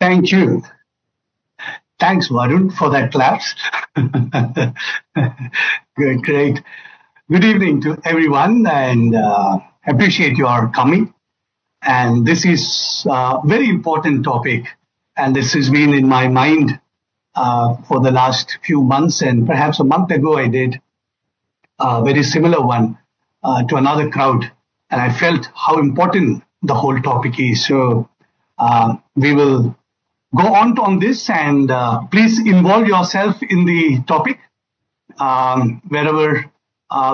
Thank you. Thanks, Varun, for that claps. Good, great. Good evening to everyone, and appreciate your coming. And this is a very important topic, and this has been in my mind for the last few months, and perhaps a month ago I did a very similar one to another crowd, and I felt how important the whole topic is. So we will go on this, and please involve yourself in the topic. Wherever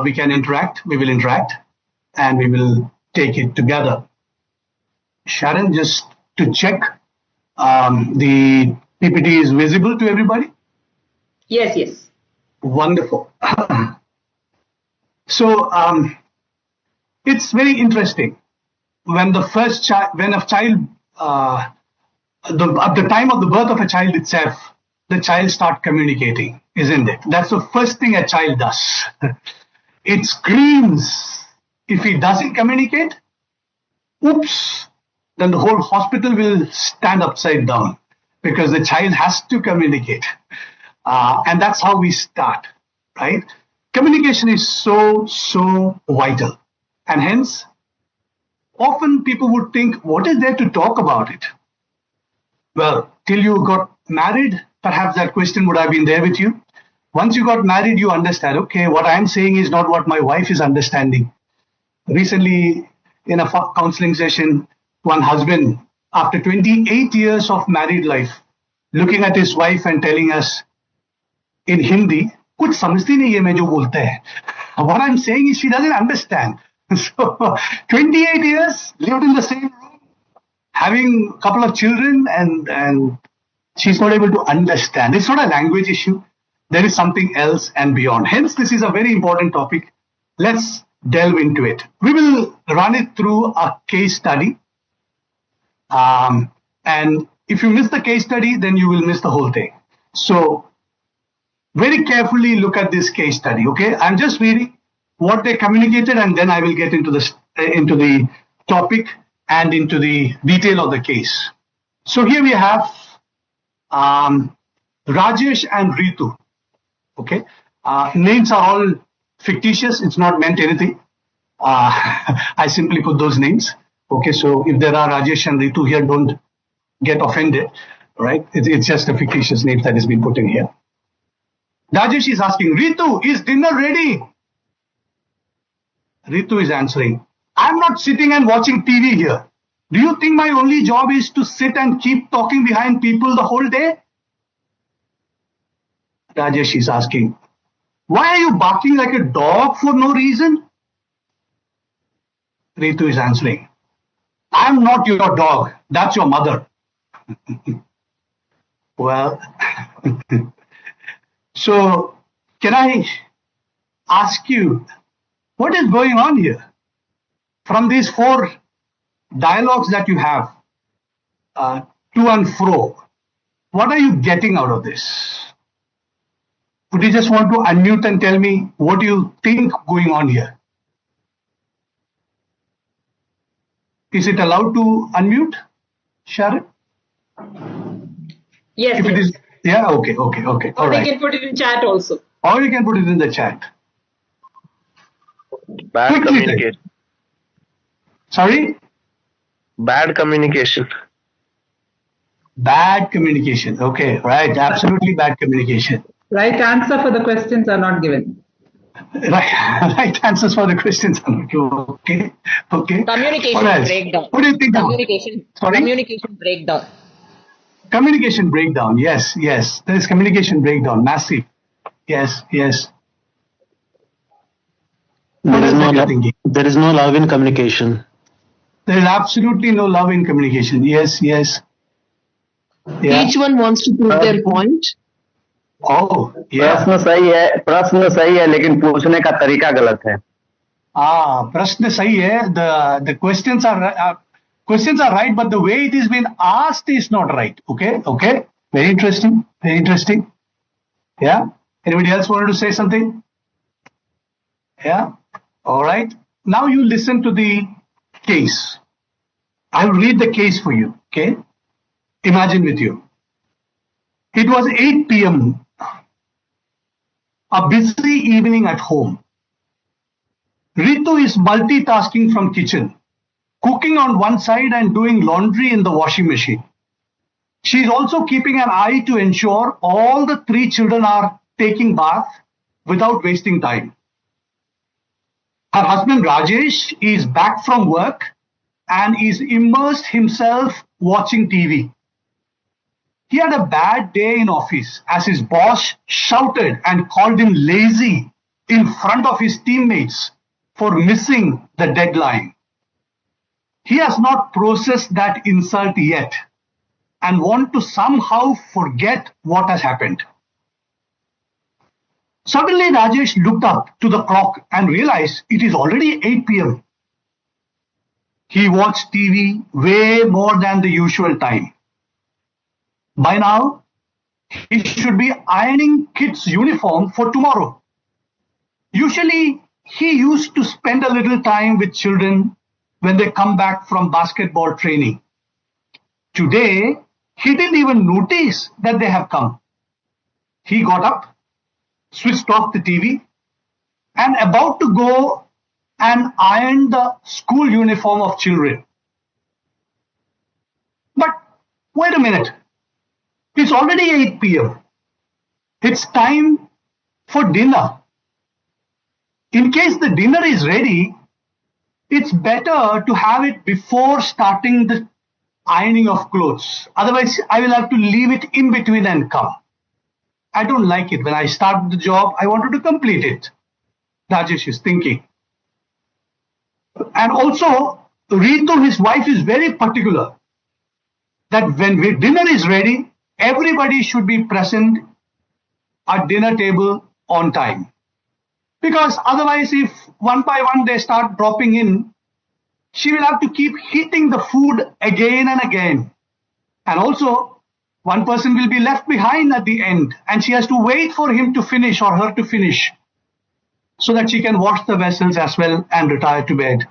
we can interact, we will interact, and we will take it together. Sharon, just to check, the PPT is visible to everybody? Yes, yes. Wonderful. So it's very interesting when the first child, when a child, at the time of the birth of a child itself, the child starts communicating, isn't it? That's the first thing a child does. It screams. If he doesn't communicate, oops, then the whole hospital will stand upside down because the child has to communicate. And that's how we start, right? Communication is so vital. And hence, often people would think, what is there to talk about it? Well, till you got married, perhaps that question would have been there with you. Once you got married, you understand, okay, what I'm saying is not what my wife is understanding. Recently, in a counseling session, one husband, after 28 years of married life, looking at his wife and telling us in Hindi, कुछ समझती नहीं है मैं जो बोलते हैं. What I'm saying is she doesn't understand. So 28 years, lived in the same room, having a couple of children, and she's not able to understand. It's not a language issue. There is something else and beyond. Hence, this is a very important topic. Let's delve into it. We will run it through a case study. And if you miss the case study, then you will miss the whole thing. So very carefully look at this case study, okay? I'm just reading what they communicated, and then I will get into the topic and into the detail of the case. So here we have Rajesh and Ritu, okay? Names are all fictitious. It's not meant anything. I simply put those names. Okay, so if there are Rajesh and Ritu here, don't get offended, right? It's just a fictitious name that has been put in here. Rajesh is asking, Ritu, is dinner ready? Ritu is answering, I'm not sitting and watching TV here. Do you think my only job is to sit and keep talking behind people the whole day? Rajesh is asking, why are you barking like a dog for no reason? Ritu is answering, I'm not your dog, that's your mother. Well, so can I ask you, what is going on here? From these four dialogues that you have, to and fro, what are you getting out of this? Would you just want to unmute and tell me what do you think going on here? Is it allowed to unmute, Sharon? Yes. If yes. it is, yeah, okay. All right. We can put it in chat also. Or you can put it in the chat. Bad communication. Sorry? Bad communication. Bad communication. Okay, right. Absolutely bad communication. Right answer for the questions are not given. Right answers for the questions are not given. Okay. Communication breakdown. What do you think? Communication breakdown. Communication breakdown. Yes. There is communication breakdown. Massive. Yes. There is no love in communication. There is absolutely no love in communication. Yes. Yeah. Each one wants to prove their point. Oh, yeah. प्रश्न सही है लेकिन पूछने का तरीका गलत है. प्रश्न सही है. The questions are right, but the way it is being asked is not right. Okay. Very interesting. Yeah. Anybody else wanted to say something? Yeah. All right. Now you listen to the case. I'll read the case for you. Okay. Imagine with you. It was 8 p.m., a busy evening at home. Ritu is multitasking from kitchen, cooking on one side and doing laundry in the washing machine. She is also keeping an eye to ensure all the 3 children are taking bath without wasting time. Her husband Rajesh is back from work and is immersed himself watching TV. He had a bad day in office as his boss shouted and called him lazy in front of his teammates for missing the deadline. He has not processed that insult yet and want to somehow forget what has happened. Suddenly Rajesh looked up to the clock and realized it is already 8 p.m. He watched TV way more than the usual time. By now, he should be ironing kids' uniform for tomorrow. Usually, he used to spend a little time with children when they come back from basketball training. Today, he didn't even notice that they have come. He got up, switched off the TV, and about to go and iron the school uniform of children. But wait a minute. It's already 8 p.m. It's time for dinner. In case the dinner is ready, it's better to have it before starting the ironing of clothes. Otherwise, I will have to leave it in between and come. I don't like it. When I start the job, I wanted to complete it. Rajesh is thinking. And also, Ritu, his wife, is very particular that when dinner is ready, everybody should be present at dinner table on time. Because otherwise, if one by one they start dropping in, she will have to keep heating the food again and again. And also, one person will be left behind at the end and she has to wait for him to finish or her to finish so that she can wash the vessels as well and retire to bed.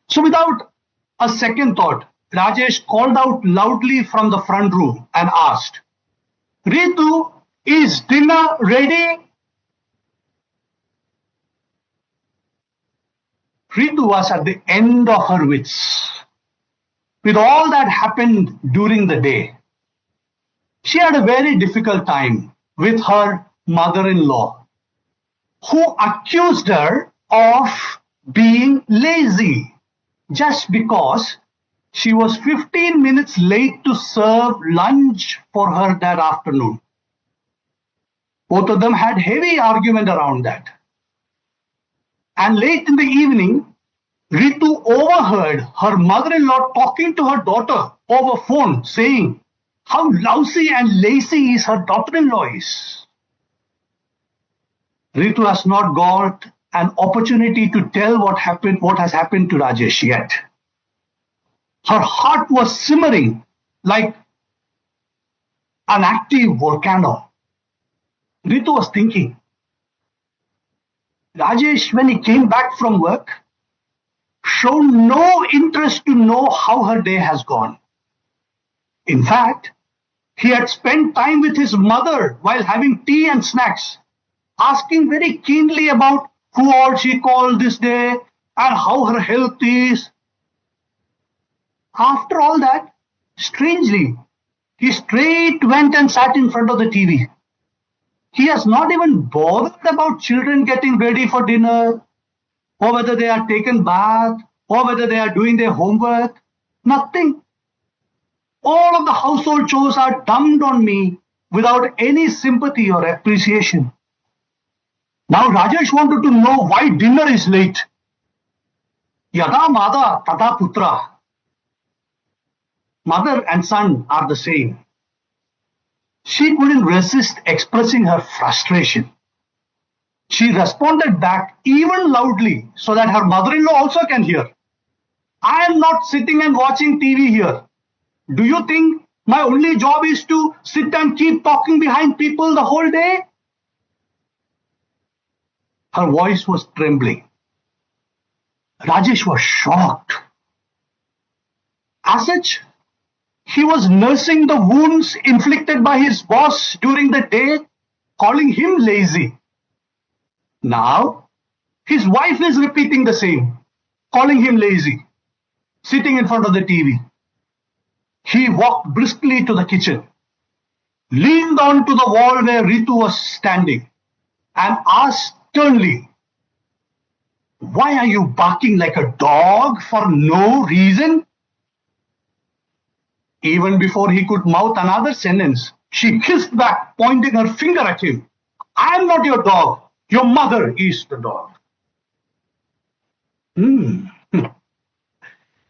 So without a second thought, Rajesh called out loudly from the front room and asked, Ritu, is dinner ready? Ritu was at the end of her wits. With all that happened during the day, she had a very difficult time with her mother-in-law, who accused her of being lazy just because she was 15 minutes late to serve lunch for her that afternoon. Both of them had heavy argument around that. And late in the evening, Ritu overheard her mother-in-law talking to her daughter over phone, saying how lousy and lazy is her daughter-in-law is. Ritu has not got an opportunity to tell what has happened to Rajesh yet. Her heart was simmering like an active volcano. Ritu was thinking, Rajesh, when he came back from work, showed no interest to know how her day has gone. In fact, he had spent time with his mother while having tea and snacks, asking very keenly about who all she called this day and how her health is. After all that, strangely, he straight went and sat in front of the TV. He has not even bothered about children getting ready for dinner, or whether they are taken bath, or whether they are doing their homework. Nothing. All of the household chores are dumped on me without any sympathy or appreciation. Now Rajesh wanted to know why dinner is late. Yada mada tada putra. Mother and son are the same. She couldn't resist expressing her frustration. She responded back even loudly so that her mother-in-law also can hear. I am not sitting and watching TV here. Do you think my only job is to sit and keep talking behind people the whole day? Her voice was trembling. Rajesh was shocked. As such, He was nursing the wounds inflicted by his boss during the day, calling him lazy. Now, his wife is repeating the same, calling him lazy, sitting in front of the TV. He walked briskly to the kitchen, leaned onto the wall where Ritu was standing, and asked sternly, "Why are you barking like a dog for no reason?" Even before he could mouth another sentence, she hissed back, pointing her finger at him. "I'm not your dog. Your mother is the dog."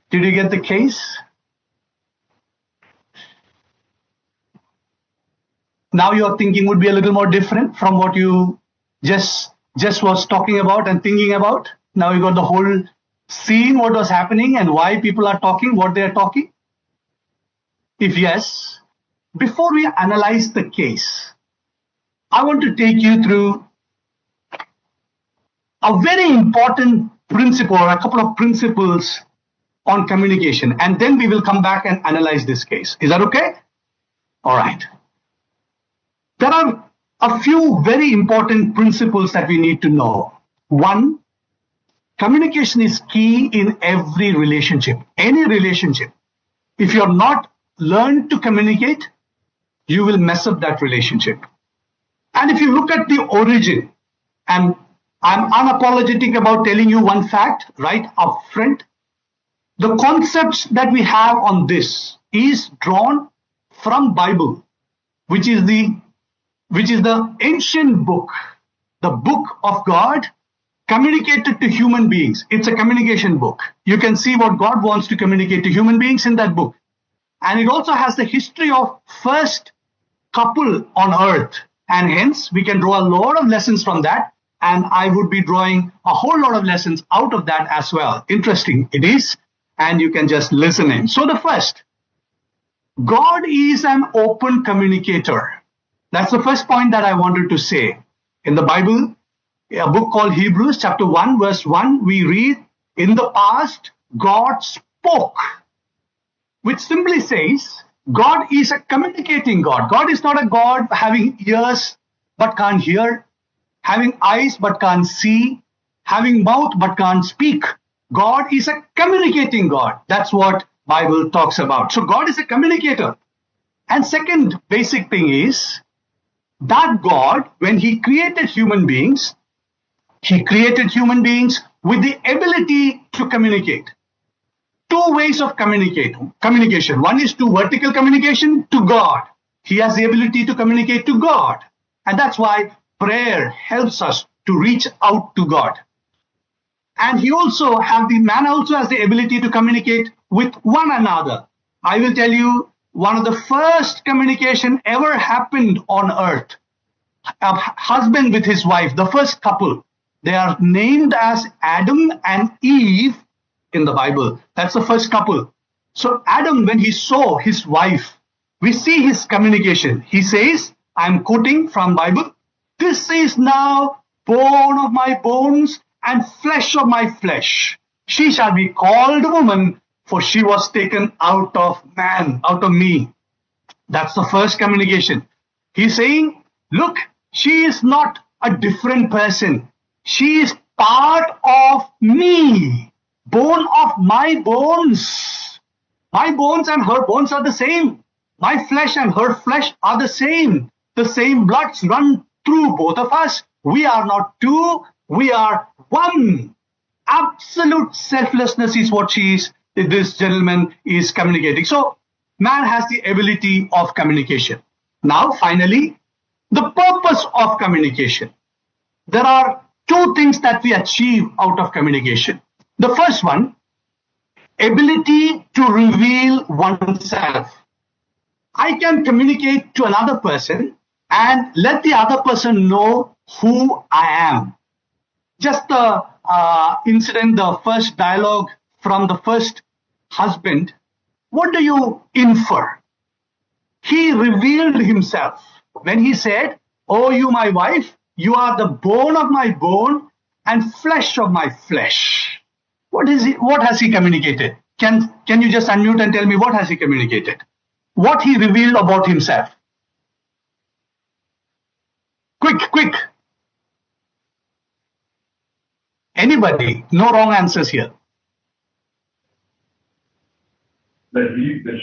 Did you get the case? Now your thinking would be a little more different from what you just was talking about and thinking about. Now you got the whole scene, what was happening and why people are talking, what they are talking. If yes, before we analyze the case, I want to take you through a very important principle or a couple of principles on communication, and then we will come back and analyze this case. Is that okay? All right. There are a few very important principles that we need to know. One, communication is key in every relationship, any relationship. If you're not learned to communicate, you will mess up that relationship. And if you look at the origin, and I'm unapologetic about telling you one fact right up front, the concepts that we have on this is drawn from Bible, which is the ancient book, the book of God communicated to human beings. It's a communication book. You can see what God wants to communicate to human beings in that book. And it also has the history of first couple on earth. And hence, we can draw a lot of lessons from that. And I would be drawing a whole lot of lessons out of that as well. Interesting it is. And you can just listen in. So the first, God is an open communicator. That's the first point that I wanted to say. In the Bible, a book called Hebrews chapter 1 verse 1, we read, in the past, God spoke, which simply says, God is a communicating God. God is not a God having ears but can't hear, having eyes but can't see, having mouth but can't speak. God is a communicating God. That's what Bible talks about. So God is a communicator. And second basic thing is that God, when he created human beings with the ability to communicate. Two ways of communication. One is to vertical communication to God. He has the ability to communicate to God. And that's why prayer helps us to reach out to God. And man also has the ability to communicate with one another. I will tell you, one of the first communication ever happened on earth. A husband with his wife, the first couple, they are named as Adam and Eve in the Bible. That's the first couple. So Adam, when he saw his wife, we see his communication. He says, I'm quoting from Bible, "This is now bone of my bones and flesh of my flesh. She shall be called woman, for she was taken out of man, out of me." That's the first communication. He's saying, look, she is not a different person. She is part of me, bone of my bones. My bones and her bones are the same. My flesh and her flesh are the same. The same bloods run through both of us. We are not two, we are one. Absolute selflessness is what this gentleman is communicating. So man has the ability of communication. Now, finally, the purpose of communication. There are two things that we achieve out of communication. The first one, ability to reveal oneself. I can communicate to another person and let the other person know who I am. Just the incident, the first dialogue from the first husband, what do you infer? He revealed himself when he said, "Oh, you my wife, you are the bone of my bone and flesh of my flesh." What has he communicated? Can you just unmute and tell me what has he communicated? what he revealed about himself? Quick. Anybody? No wrong answers here. That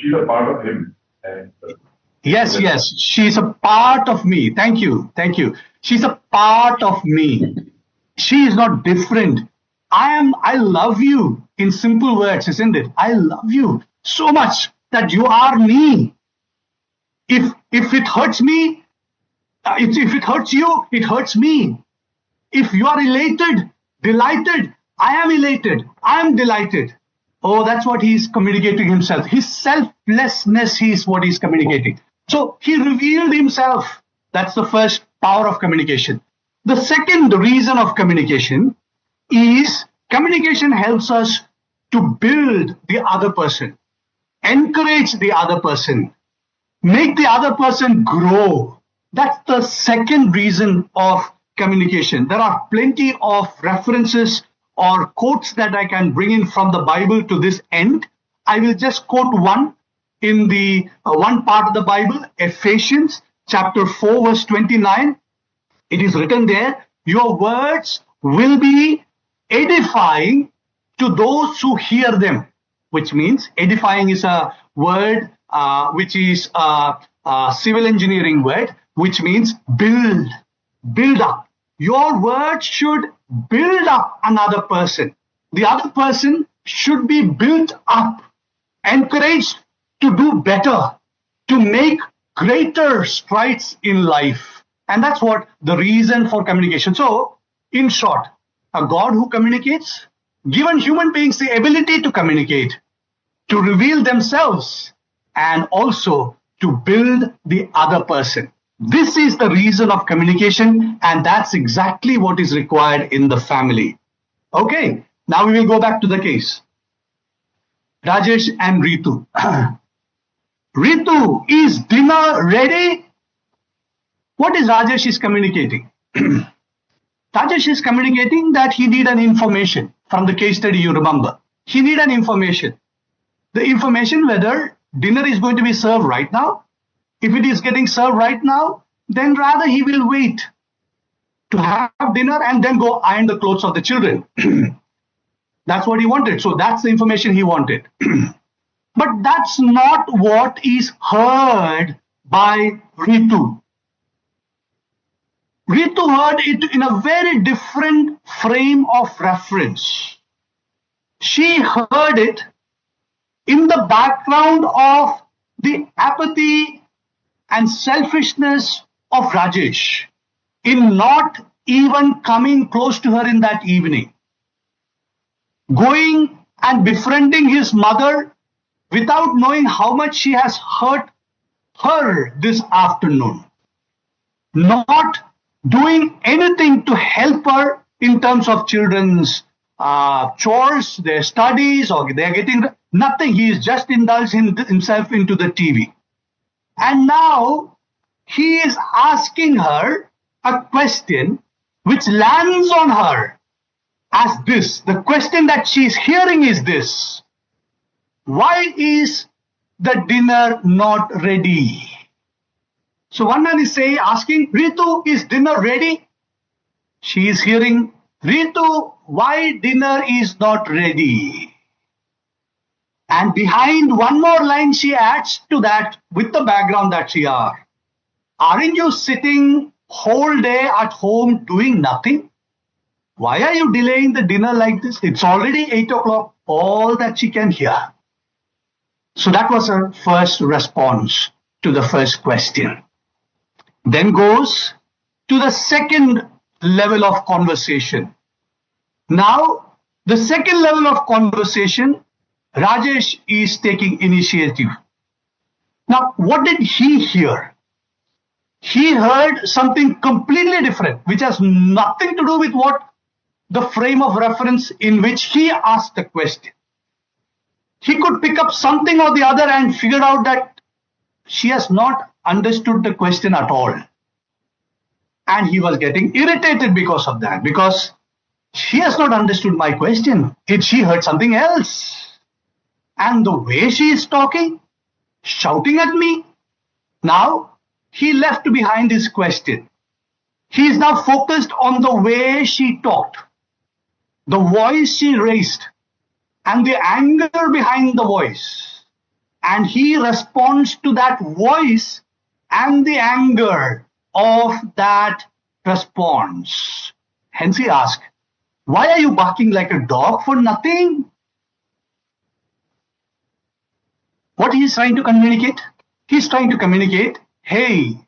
she's a part of him. And, Yes. She's a part of me. Thank you. She's a part of me. She is not different. I love you in simple words, isn't it? I love you so much that you are me. If it hurts me, if it hurts you, it hurts me. If you are delighted, I am elated. I am delighted. Oh, that's what he's communicating himself. His selflessness is what he's communicating. So he revealed himself. That's the first power of communication. The second reason of communication is communication helps us to build the other person, encourage the other person, make the other person grow. That's the second reason of communication. There are plenty of references or quotes that I can bring in from the Bible to this end. I will just quote one in the one part of the Bible, Ephesians chapter 4 verse 29. It is written there, your words will be edifying to those who hear them, which means edifying is a word which is a civil engineering word, which means build up. Your words should build up another person. The other person should be built up, encouraged to do better, to make greater strides in life. And that's what the reason for communication. So, in short, a God who communicates, given human beings the ability to communicate, to reveal themselves, and also to build the other person. This is the reason of communication, and that's exactly what is required in the family. Okay, now we will go back to the case. Rajesh and Ritu. Ritu, is dinner ready? What is Rajesh is communicating? Rajesh is communicating that he need an information from the case study you remember. He need an information. The information whether dinner is going to be served right now. If it is getting served right now, then rather he will wait to have dinner and then go iron the clothes of the children. That's what he wanted. So that's the information he wanted. But that's not what is heard by Ritu. Ritu heard it in a very different frame of reference. She heard it in the background of the apathy and selfishness of Rajesh in not even coming close to her in that evening. Going and befriending his mother without knowing how much she has hurt her this afternoon. Not doing anything to help her in terms of children's chores, their studies, or they're getting nothing. He is just indulging himself into the TV. And now he is asking her a question which lands on her as this. The question that she is hearing is this. Why is the dinner not ready? So one man is asking, Ritu, is dinner ready? She is hearing, Ritu, why dinner is not ready? And behind one more line she adds to that with the background that she are. Aren't you sitting whole day at home doing nothing? Why are you delaying the dinner like this? It's already 8 o'clock, all that she can hear. So that was her first response to the first question. Then goes to the second level of conversation. Now, the second level of conversation, Rajesh is taking initiative. Now, what did he hear? He heard something completely different, which has nothing to do with what the frame of reference in which he asked the question. He could pick up something or the other and figured out that she has not understood the question at all. And he was getting irritated because of that, because she has not understood my question. She heard something else. And the way she is talking, shouting at me. Now, he left behind his question. He is now focused on the way she talked, the voice she raised, and the anger behind the voice. And he responds to that voice and the anger of that response. Hence he asked, why are you barking like a dog for nothing? What he is trying to communicate? He's trying to communicate, hey,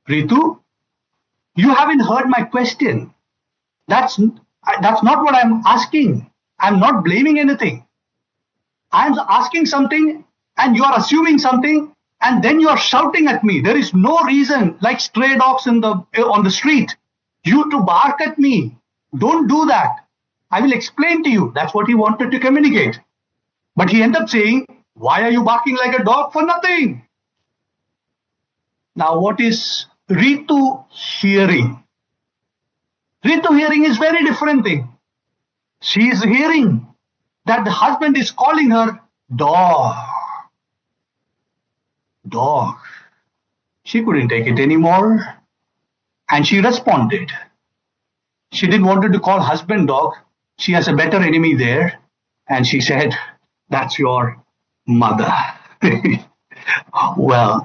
Ritu, you haven't heard my question. That's not what I'm asking. I'm not blaming anything. I'm asking something and you are assuming something and then you are shouting at me. There is no reason, like stray dogs on the street, you to bark at me. Don't do that. I will explain to you. That's what he wanted to communicate. But he ended up saying, why are you barking like a dog for nothing? Now what is Ritu hearing? Ritu hearing is very different thing. She is hearing that the husband is calling her dog. Dog. She couldn't take it anymore. And she responded. She didn't want to call husband dog. She has a better enemy there. And she said, that's your mother. Well,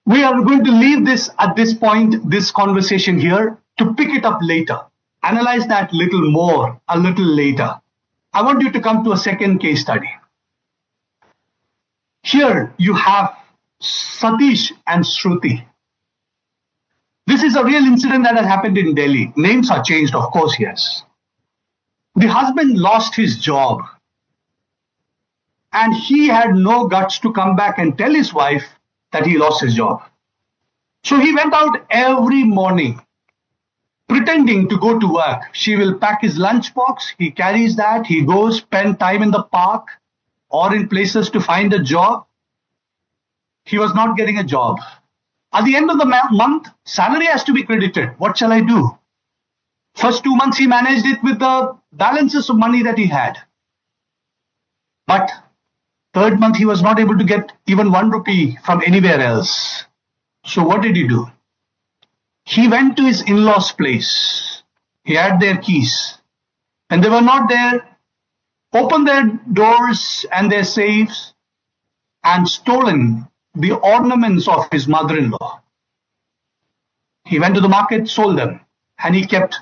we are going to leave this at this point, this conversation here, to pick it up later. Analyze that little more, a little later. I want you to come to a second case study. Here you have Satish and Shruti. This is a real incident that has happened in Delhi. Names are changed, of course, yes. The husband lost his job. And he had no guts to come back and tell his wife that he lost his job. So he went out every morning, pretending to go to work. She will pack his lunchbox. He carries that. He goes, spend time in the park or in places to find a job. He was not getting a job. At the end of the month, salary has to be credited. What shall I do? First 2 months, he managed it with the balances of money that he had. But third month, he was not able to get even 1 rupee from anywhere else. So what did he do? He went to his in-laws' place. He had their keys. And they were not there. Opened their doors and their safes and stolen the ornaments of his mother-in-law. He went to the market, sold them, and he kept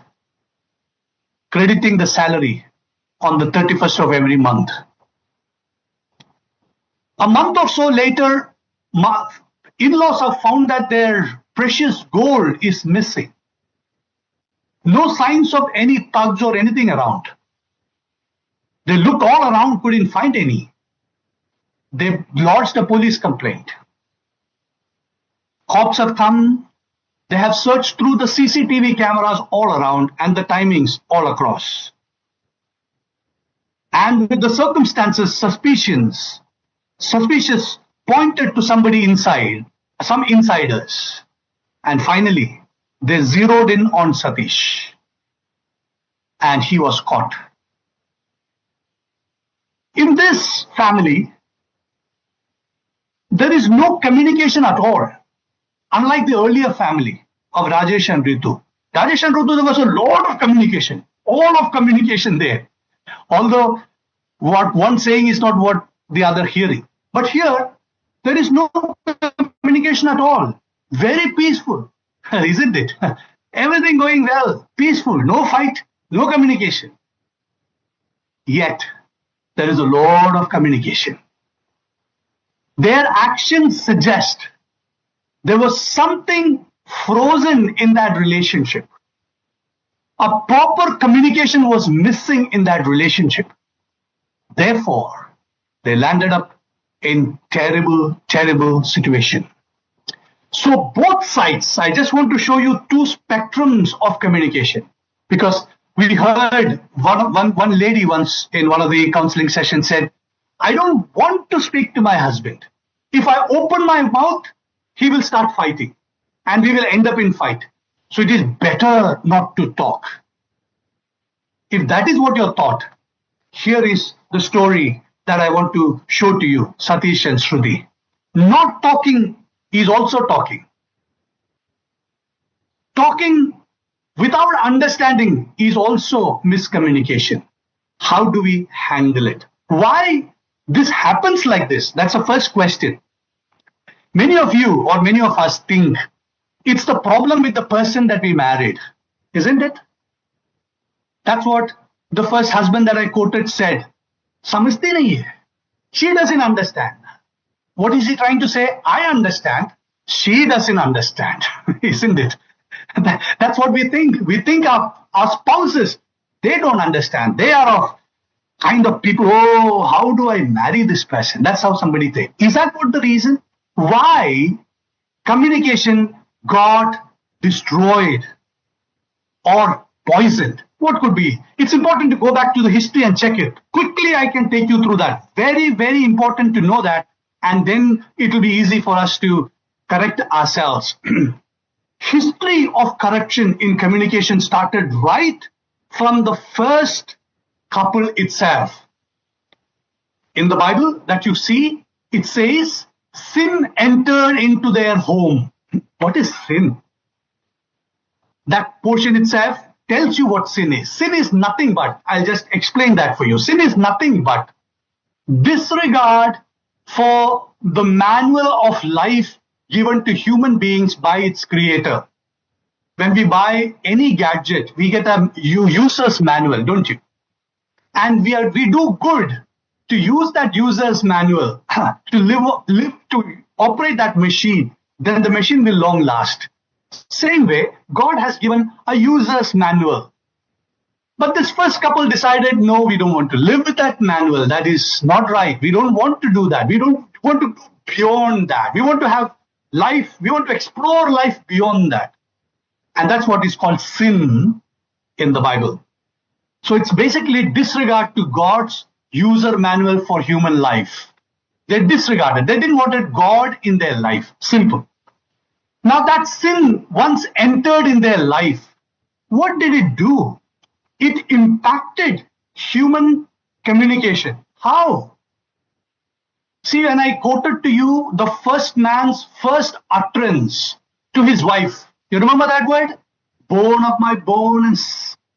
crediting the salary on the 31st of every month. A month or so later, in-laws have found that their precious gold is missing. No signs of any thugs or anything around. They looked all around, couldn't find any. They lodged a police complaint. Cops have come. They have searched through the CCTV cameras all around and the timings all across. And with the circumstances, suspicious pointed to somebody inside, some insiders. And finally, they zeroed in on Satish. And he was caught. In this family, there is no communication at all. Unlike the earlier family of Rajesh and Ritu. Rajesh and Ritu, there was a lot of communication. All of communication there. Although what one saying is not what the other hearing. But here, there is no communication at all. Very peaceful, isn't it? Everything going well, peaceful, no fight, no communication. Yet, there is a lot of communication. Their actions suggest there was something frozen in that relationship. A proper communication was missing in that relationship. Therefore, they landed up in terrible, terrible situation. So both sides, I just want to show you two spectrums of communication. Because we heard one lady once in one of the counseling sessions said, I don't want to speak to my husband. If I open my mouth, he will start fighting and we will end up in fight. So it is better not to talk. If that is what your thought, here is the story that I want to show to you, Satish and Shruti. Not talking is also talking. Talking without understanding is also miscommunication. How do we handle it? Why this happens like this? That's the first question. Many of you or many of us think it's the problem with the person that we married, isn't it? That's what the first husband that I quoted said. Samajhti nahi hai. She doesn't understand. What is he trying to say? I understand. She doesn't understand, isn't it? That's what we think. We think our spouses, they don't understand. They are of kind of people, oh, how do I marry this person? That's how somebody thinks. Is that what the reason? Why communication got destroyed or poisoned? What could be? It's important to go back to the history and check it. Quickly, I can take you through that. Very, very important to know that. And then it will be easy for us to correct ourselves. History of correction in communication started right from the first couple itself. In the Bible that you see, it says, sin entered into their home. What is sin? That portion itself tells you what sin is. Sin is nothing but, I'll just explain that for you. Sin is nothing but disregard for the manual of life given to human beings by its creator. When we buy any gadget, we get a user's manual, don't you? And we do good to use that user's manual to live to operate that machine. Then the machine will long last. Same way, God has given a user's manual. But this first couple decided, no, we don't want to live with that manual. That is not right. We don't want to do that. We don't want to go beyond that. We want to have life. We want to explore life beyond that. And that's what is called sin in the Bible. So it's basically disregard to God's user manual for human life. They disregarded. They didn't want God in their life. Simple. Now that sin once entered in their life, what did it do? It impacted human communication. How? See, when I quoted to you the first man's first utterance to his wife, you remember that word? Bone of my bone and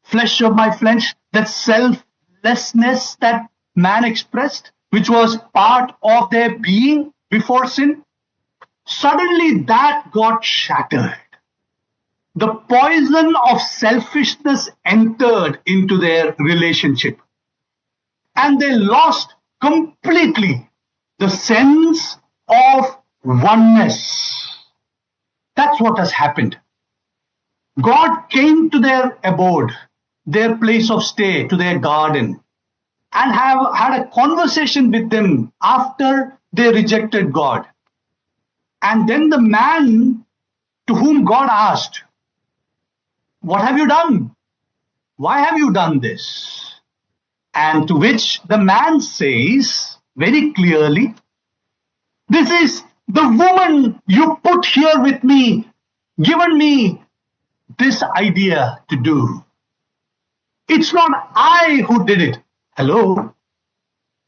flesh of my flesh, that selflessness that man expressed, which was part of their being before sin. Suddenly that got shattered. The poison of selfishness entered into their relationship. And they lost completely the sense of oneness. That's what has happened. God came to their abode, their place of stay, to their garden, and have had a conversation with them after they rejected God. And then the man to whom God asked, what have you done? Why have you done this? And to which the man says very clearly, this is the woman you put here with me, given me this idea to do. It's not I who did it. Hello?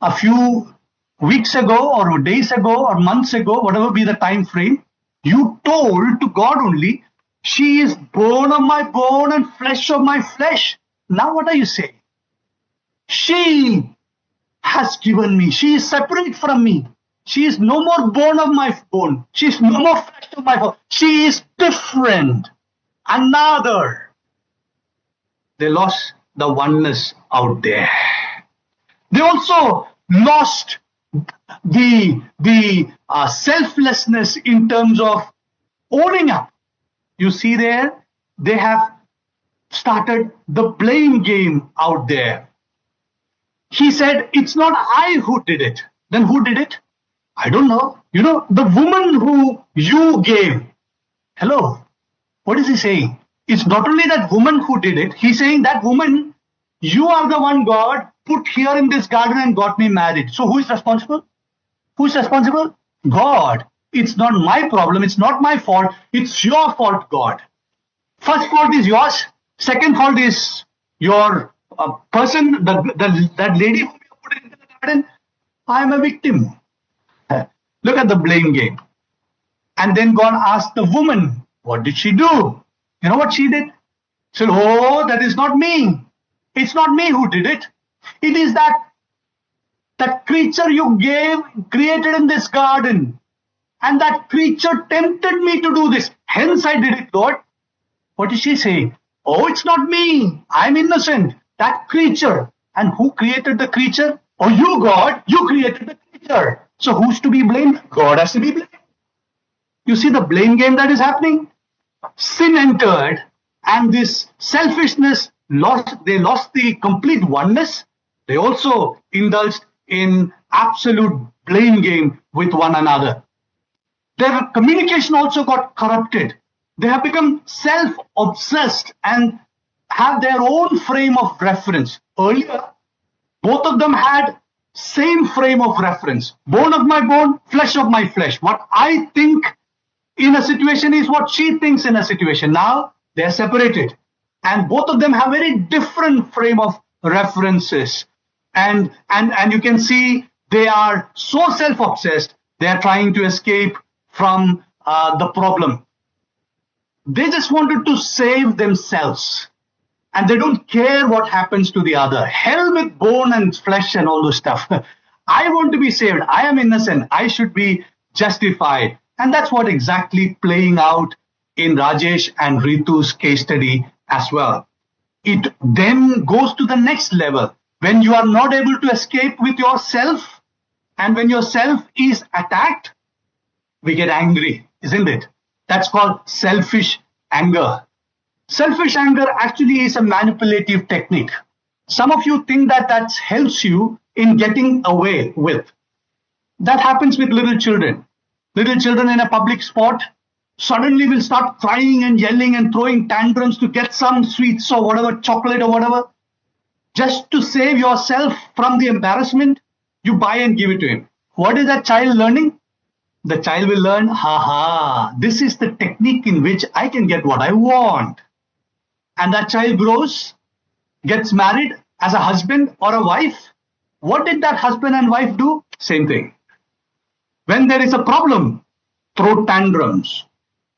A few weeks ago or days ago or months ago, whatever be the time frame, you told to God only, she is bone of my bone and flesh of my flesh. Now what are you saying? She has given me. She is separate from me. She is no more bone of my bone. She is no more flesh of my bone. She is different. Another. They lost the oneness out there. They also lost the selflessness in terms of owning up. You see there, they have started the blame game out there. He said, it's not I who did it. Then who did it? I don't know. You know, the woman who you gave. Hello. What is he saying? It's not only that woman who did it. He's saying that woman, you are the one God put here in this garden and got me married. So who is responsible? Who is responsible? God. It's not my problem. It's not my fault. It's your fault, God. First fault is yours. Second fault is your person, that lady who you put into the garden. I am a victim. Look at the blame game. And then God asked the woman, what did she do? You know what she did? She said, oh, that is not me. It's not me who did it. It is that creature you created in this garden. And that creature tempted me to do this. Hence I did it, Lord. What did she say? Oh, it's not me. I'm innocent. That creature. And who created the creature? Oh, you, God. You created the creature. So who's to be blamed? God has to be blamed. You see the blame game that is happening? Sin entered, and this selfishness lost the complete oneness. They also indulged in absolute blame game with one another. Their communication also got corrupted. They have become self-obsessed and have their own frame of reference. Earlier, both of them had same frame of reference. Bone of my bone, flesh of my flesh. What I think in a situation is what she thinks in a situation. Now they are separated, and both of them have very different frame of references. And you can see they are so self-obsessed. They are trying to escape from the problem. They just wanted to save themselves, and they don't care what happens to the other. Hell with bone and flesh and all those stuff. I want to be saved. I am innocent. I should be justified. And that's what exactly playing out in Rajesh and Ritu's case study as well. It then goes to the next level. When you are not able to escape with yourself, and when your self is attacked, we get angry, isn't it? That's called selfish anger. Selfish anger actually is a manipulative technique. Some of you think that helps you in getting away with. That happens with little children. Little children in a public spot suddenly will start crying and yelling and throwing tantrums to get some sweets or whatever, chocolate or whatever. Just to save yourself from the embarrassment, you buy and give it to him. What is that child learning? The child will learn, this is the technique in which I can get what I want. And that child grows, gets married as a husband or a wife. What did that husband and wife do? Same thing. When there is a problem, throw tantrums,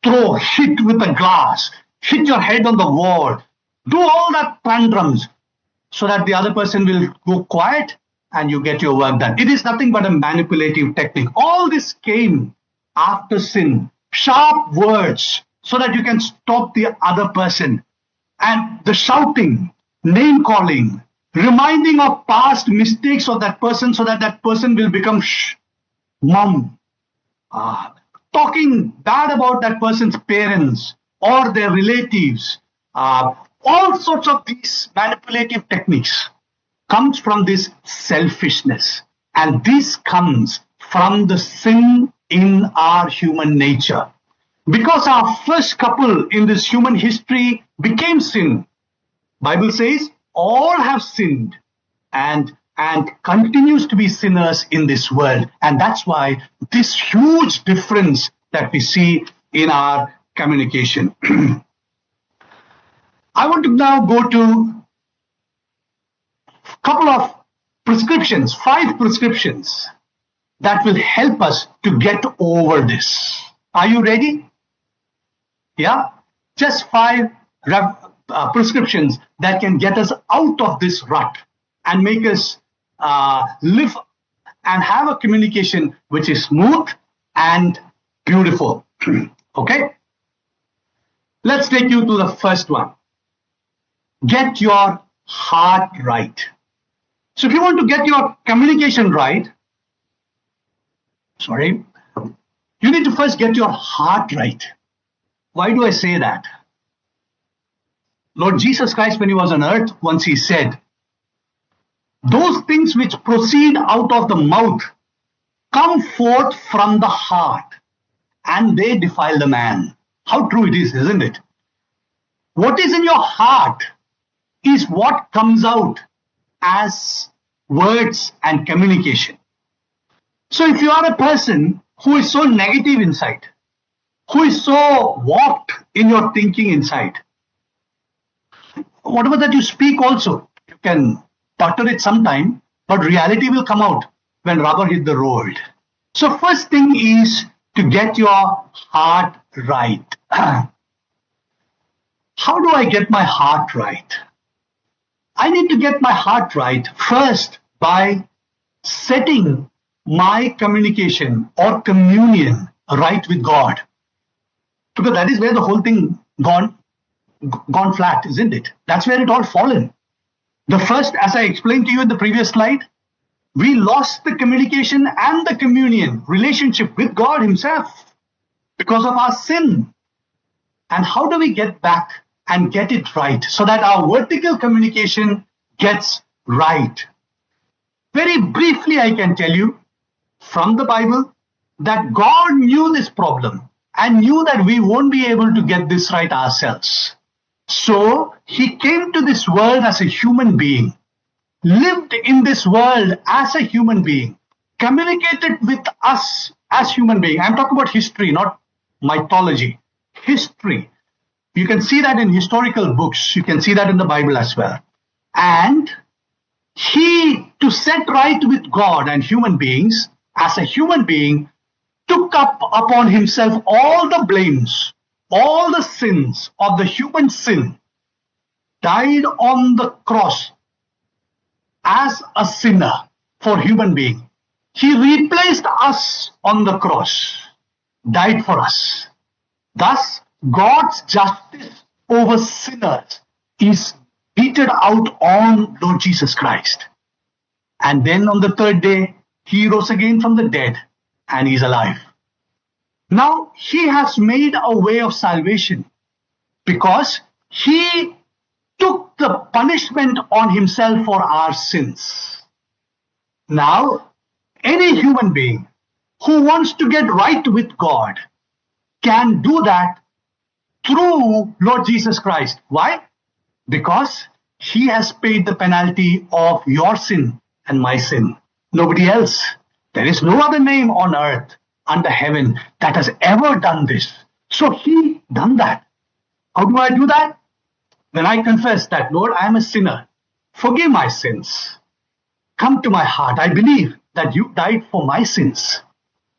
hit with a glass, hit your head on the wall, do all that tantrums so that the other person will go quiet and you get your work done. It is nothing but a manipulative technique. All this came after sin. Sharp words so that you can stop the other person. And the shouting, name calling, reminding of past mistakes of that person so that that person will become mum. Talking bad about that person's parents or their relatives. All sorts of these manipulative techniques comes from this selfishness. And this comes from the sin in our human nature. Because our first couple in this human history became sin. Bible says all have sinned and continues to be sinners in this world. And that's why this huge difference that we see in our communication. I want to now go to a couple of prescriptions, 5 prescriptions that will help us to get over this. Are you ready? Yeah? Just 5 prescriptions that can get us out of this rut and make us live and have a communication which is smooth and beautiful. Okay? Let's take you to the first one. Get your heart right. So if you want to get your communication right, you need to first get your heart right. Why do I say that? Lord Jesus Christ, when he was on earth, once he said, those things which proceed out of the mouth come forth from the heart, and they defile the man. How true it is, isn't it? What is in your heart is what comes out as words and communication. So if you are a person who is so negative inside, who is so warped in your thinking inside, whatever that you speak also, you can butter it sometime, but reality will come out. when rubber hit the road. So first thing is to get your heart right. How do I get my heart right? I need to get my heart right first by setting my communication or communion right with God. Because that is where the whole thing gone flat, isn't it? That's where it all fallen. The first, as I explained to you in the previous slide, we lost the communication and the communion relationship with God himself because of our sin. And how do we get back and get it right so that our vertical communication gets right? Very briefly, I can tell you from the Bible that God knew this problem and knew that we won't be able to get this right ourselves. So he came to this world as a human being, lived in this world as a human being, communicated with us as human being. I'm talking about history, not mythology. History. You can see that in historical books. You can see that in the Bible as well. And he, to set right with God and human beings, as a human being, took up upon himself all the blames, all the sins of the human sin, died on the cross as a sinner for human being. He replaced us on the cross, died for us. Thus, God's justice over sinners is meted out on Lord Jesus Christ. And then on the third day, he rose again from the dead and he's alive. Now, he has made a way of salvation because he took the punishment on himself for our sins. Now, any human being who wants to get right with God can do that through Lord Jesus Christ. Why? Because he has paid the penalty of your sin and my sin. Nobody else. There is no other name on earth, under heaven, that has ever done this. So he done that. How do I do that? When I confess that, Lord, I am a sinner. Forgive my sins. Come to my heart. I believe that you died for my sins.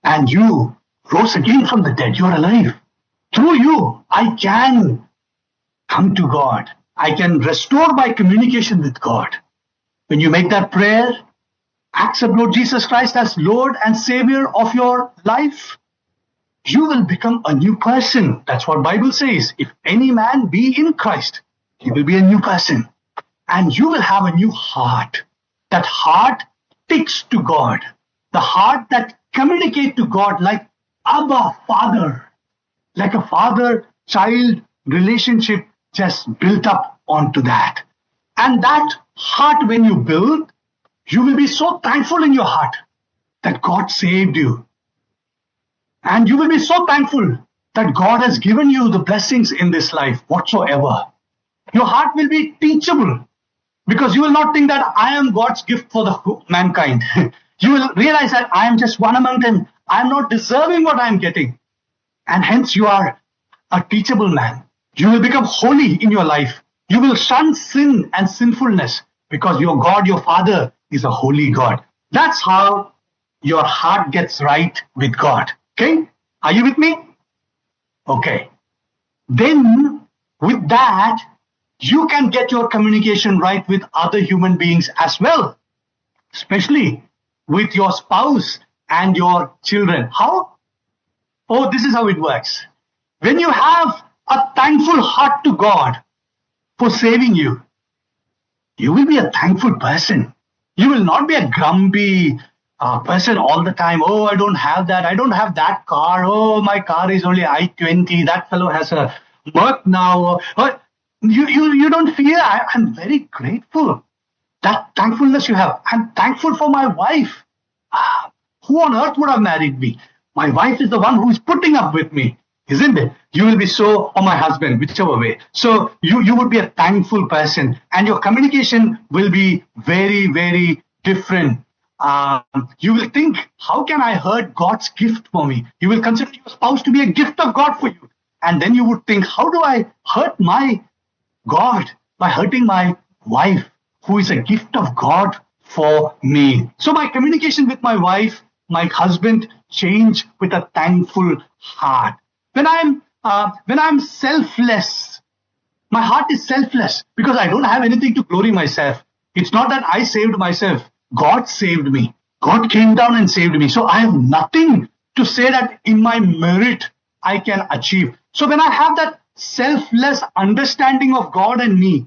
And you rose again from the dead. You are alive. Through you, I can come to God. I can restore my communication with God. When you make that prayer, accept Lord Jesus Christ as Lord and Savior of your life, you will become a new person. That's what Bible says. If any man be in Christ, he will be a new person. And you will have a new heart. That heart sticks to God. The heart that communicates to God like Abba, Father. Like a father-child relationship just built up onto that. And that heart, when you build, you will be so thankful in your heart that God saved you. And you will be so thankful that God has given you the blessings in this life whatsoever. Your heart will be teachable because you will not think that I am God's gift for the mankind. You will realize that I am just one among them. I am not deserving what I am getting. And hence you are a teachable man. You will become holy in your life. You will shun sin and sinfulness because your God, your Father, is a holy God. That's how your heart gets right with God. Okay? Are you with me? Okay. Then, with that, you can get your communication right with other human beings as well, especially with your spouse and your children. How? Oh, this is how it works. When you have a thankful heart to God for saving you, you will be a thankful person. You will not be a grumpy person all the time. Oh, I don't have that. I don't have that car. Oh, my car is only I-20. That fellow has a Merc now. You don't feel. I'm very grateful. That thankfulness you have. I'm thankful for my wife. Who on earth would have married me? My wife is the one who is putting up with me, isn't it? You will be so, or my husband, whichever way. So you would be a thankful person and your communication will be very, very different. You will think, how can I hurt God's gift for me? You will consider your spouse to be a gift of God for you. And then you would think, how do I hurt my God by hurting my wife, who is a gift of God for me. So my communication with my wife, my husband, change with a thankful heart. When I'm selfless, my heart is selfless because I don't have anything to glory myself. It's not that I saved myself. God saved me. God came down and saved me. So I have nothing to say that in my merit I can achieve. So when I have that selfless understanding of God and me,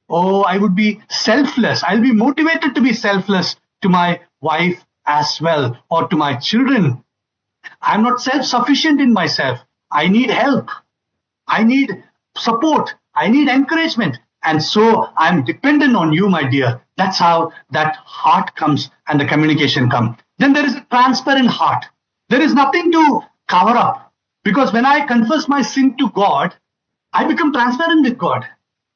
oh, I would be selfless. I'll be motivated to be selfless to my wife as well or to my children. I'm not self-sufficient in myself. I need help. I need support. I need encouragement. And so I'm dependent on you, my dear. That's how that heart comes and the communication comes. Then there is a transparent heart. There is nothing to cover up. Because when I confess my sin to God, I become transparent with God.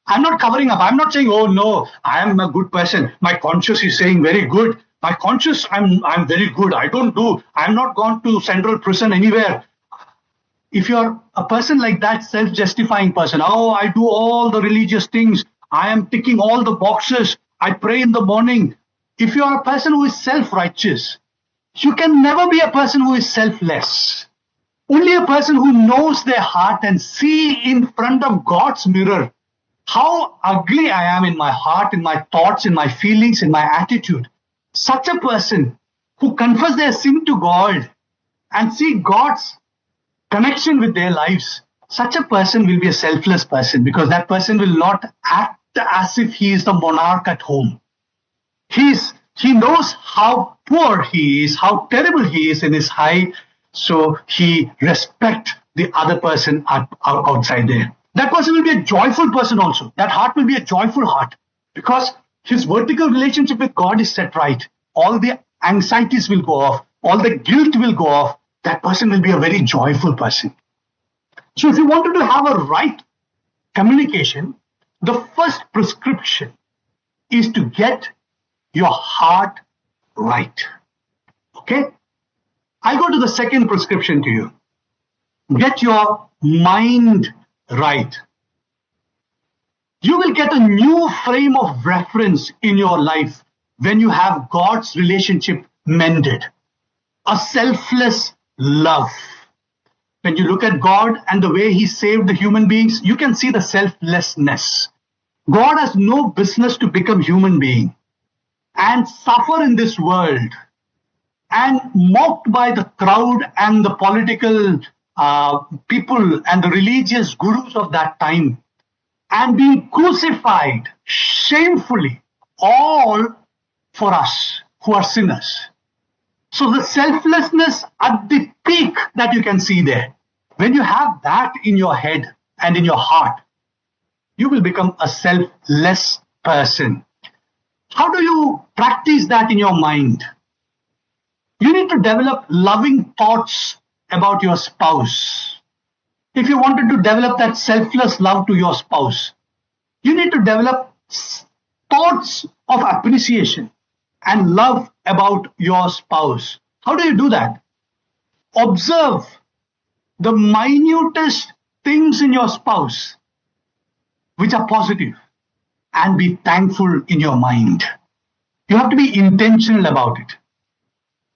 I'm not covering up. I'm not saying, oh no, I am a good person. My conscience is saying very good. My conscience, I'm very good. I'm not gone to central prison anywhere. If you're a person like that, self-justifying person, oh, I do all the religious things. I am ticking all the boxes. I pray in the morning. If you're a person who is self-righteous, you can never be a person who is selfless. Only a person who knows their heart and see in front of God's mirror how ugly I am in my heart, in my thoughts, in my feelings, in my attitude. Such a person who confess their sin to God and see God's connection with their lives, such a person will be a selfless person because that person will not act as if he is the monarch at home. He knows how poor he is, how terrible he is in his high, so he respects the other person outside there. That person will be a joyful person also. That heart will be a joyful heart because his vertical relationship with God is set right. All the anxieties will go off. All the guilt will go off. That person will be a very joyful person. So if you wanted to have a right communication, the first prescription is to get your heart right. Okay? I'll go to the second prescription to you. Get your mind right. You will get a new frame of reference in your life when you have God's relationship mended. A selfless love. When you look at God and the way He saved the human beings, you can see the selflessness. God has no business to become human being and suffer in this world and mocked by the crowd and the political people and the religious gurus of that time and being crucified shamefully, all for us who are sinners. So the selflessness at the peak that you can see there, when you have that in your head and in your heart, you will become a selfless person. How do you practice that in your mind? You need to develop loving thoughts about your spouse. If you wanted to develop that selfless love to your spouse, you need to develop thoughts of appreciation and love about your spouse. How do you do that? Observe the minutest things in your spouse which are positive and be thankful in your mind. You have to be intentional about it.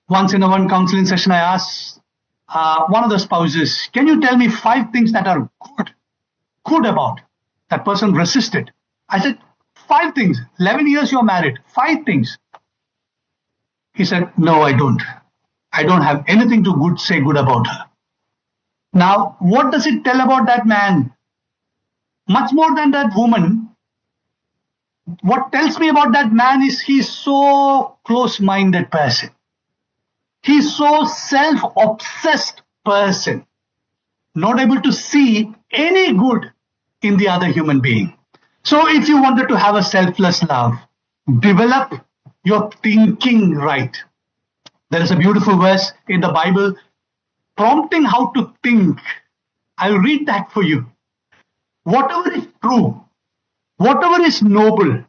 Once in one counseling session, I asked one of the spouses, can you tell me 5 things that are good about? That person resisted. I said, 5 things. 11 years you're married. 5 things. He said, no, I don't. I don't have anything to say good about her. Now, what does it tell about that man? Much more than that woman. What tells me about that man is he's so close-minded person. He's so self-obsessed person, not able to see any good in the other human being. So if you wanted to have a selfless love, develop your thinking right. There is a beautiful verse in the Bible prompting how to think. I'll read that for you. Whatever is true, whatever is noble,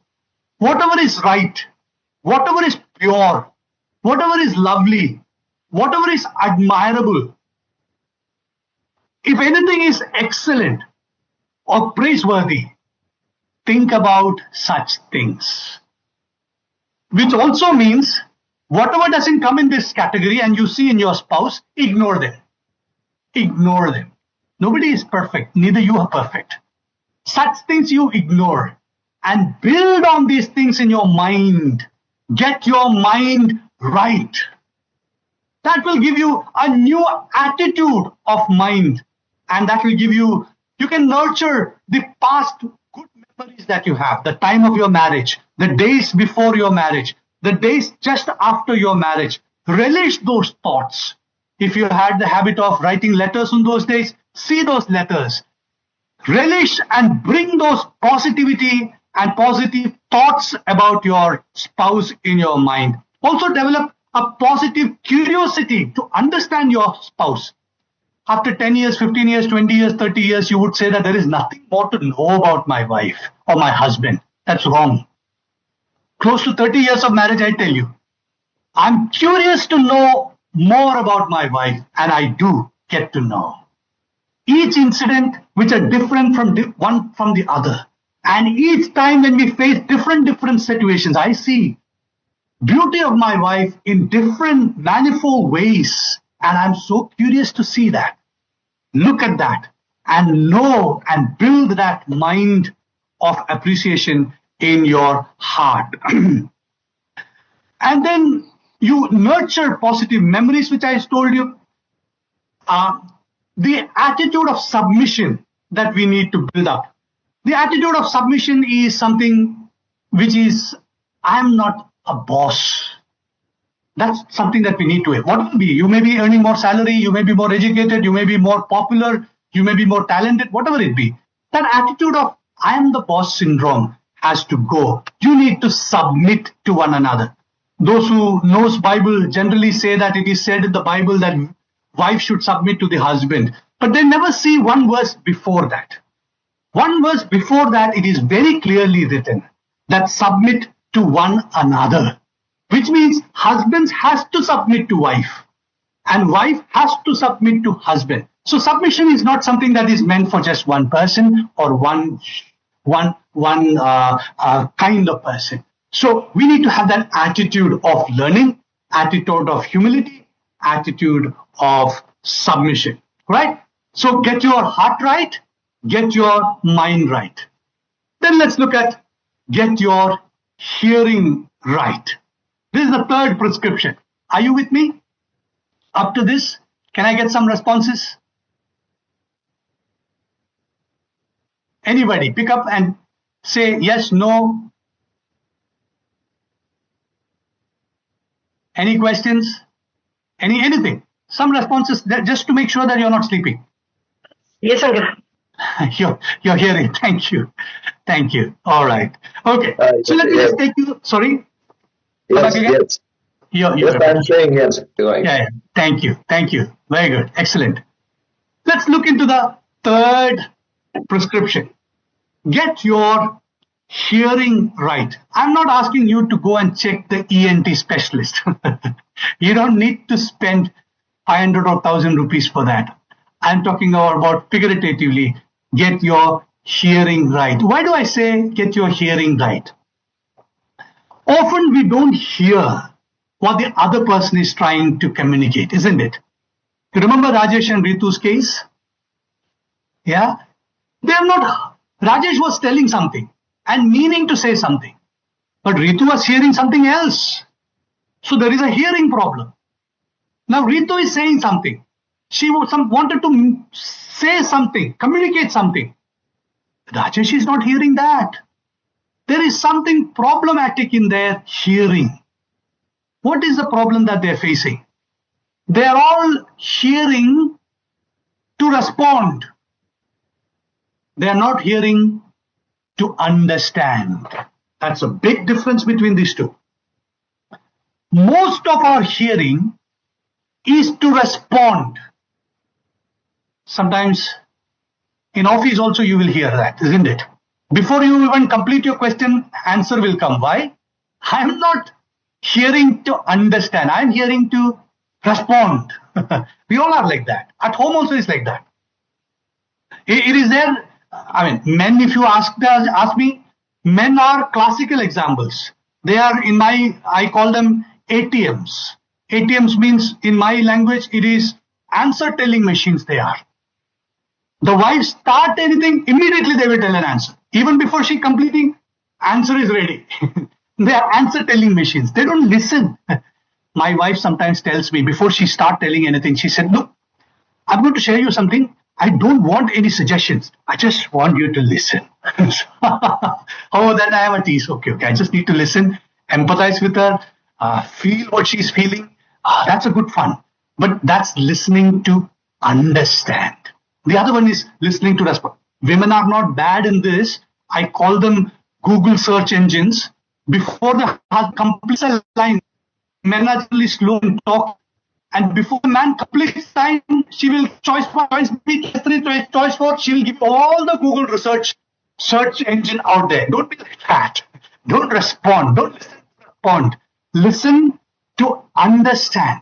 whatever is right, whatever is pure, whatever is lovely, whatever is admirable, if anything is excellent or praiseworthy, think about such things. which also means whatever doesn't come in this category and you see in your spouse, ignore them. Ignore them. Nobody is perfect. Neither you are perfect. Such things you ignore and build on these things in your mind. Get your mind right. That will give you a new attitude of mind, and that will give you can nurture the past good memories that you have, the time of your marriage, the days before your marriage, the days just after your marriage. Relish those thoughts. If you had the habit of writing letters in those days, see those letters. Relish and bring those positivity and positive thoughts about your spouse in your mind. Also develop a positive curiosity to understand your spouse. After 10 years, 15 years, 20 years, 30 years, you would say that there is nothing more to know about my wife or my husband. That's wrong. Close to 30 years of marriage, I tell you, I'm curious to know more about my wife, and I do get to know. Each incident which are different from one from the other. And each time when we face different situations, I see beauty of my wife in different manifold ways. And I'm so curious to see that. Look at that and know and build that mind of appreciation in your heart. And then you nurture positive memories, which I told you. The attitude of submission that we need to build up. The attitude of submission is something which is, I'm not a boss. That's something that we need to have. What will be? You may be earning more salary, you may be more educated, you may be more popular, you may be more talented, whatever it be. That attitude of I am the boss syndrome has to go. You need to submit to one another. Those who knows Bible generally say that it is said in the Bible that wife should submit to the husband. But they never see one verse before that. One verse before that, it is very clearly written that submit to one another. Which means husbands has to submit to wife. And wife has to submit to husband. So submission is not something that is meant for just one person or one kind of person. So we need to have that attitude of learning, attitude of humility, attitude of submission, right? So get your heart right, get your mind right. Then let's look at get your hearing right. This is the third prescription. Are you with me? Up to this, can I get some responses? Anybody pick up and say yes, no. Any questions? Anything? Some responses just to make sure that you're not sleeping. Yes, uncle. You're hearing. Thank you. All right. Okay. So let me just take you. Sorry. Yes. Yes, I'm saying yes. Right. Yeah. Thank you. Very good. Excellent. Let's look into the third prescription. Get your hearing right. I'm not asking you to go and check the ENT specialist. You don't need to spend 500 or 1,000 rupees for that. I'm talking about figuratively, get your hearing right. Why do I say get your hearing right? Often we don't hear what the other person is trying to communicate, isn't it? You remember Rajesh and Ritu's case? Yeah? Rajesh was telling something and meaning to say something, but Ritu was hearing something else. So there is a hearing problem. Now Ritu is saying something. She wanted to say something, communicate something. Rajesh is not hearing that. There is something problematic in their hearing. What is the problem that they're facing? They're all hearing to respond. They're not hearing to understand. That's a big difference between these two. Most of our hearing is to respond. Sometimes in office also you will hear that, isn't it? Before you even complete your question, answer will come. Why? I'm not hearing to understand. I'm hearing to respond. We all are like that. At home also is like that. It is there. I mean, men, if you ask me, men are classical examples. They are I call them ATMs. ATMs means in my language, it is answer telling machines they are. The wife start anything, immediately they will tell an answer. Even before she completing, answer is ready. They are answer telling machines. They don't listen. My wife sometimes tells me before she start telling anything, she said, look, I'm going to share you something. I don't want any suggestions. I just want you to listen. Oh, then I have a tease. Okay. I just need to listen, empathize with her, feel what she's feeling. That's a good fun. But that's listening to understand. The other one is listening to respond. Women are not bad in this. I call them Google search engines. Before the husband completes a line, men are generally slow in talk. And before the man completes line, she will choice 1, choice B, choice 3, choice 4. She will give all the Google research search engine out there. Don't be like that. Don't respond. Don't listen to respond. Listen to understand.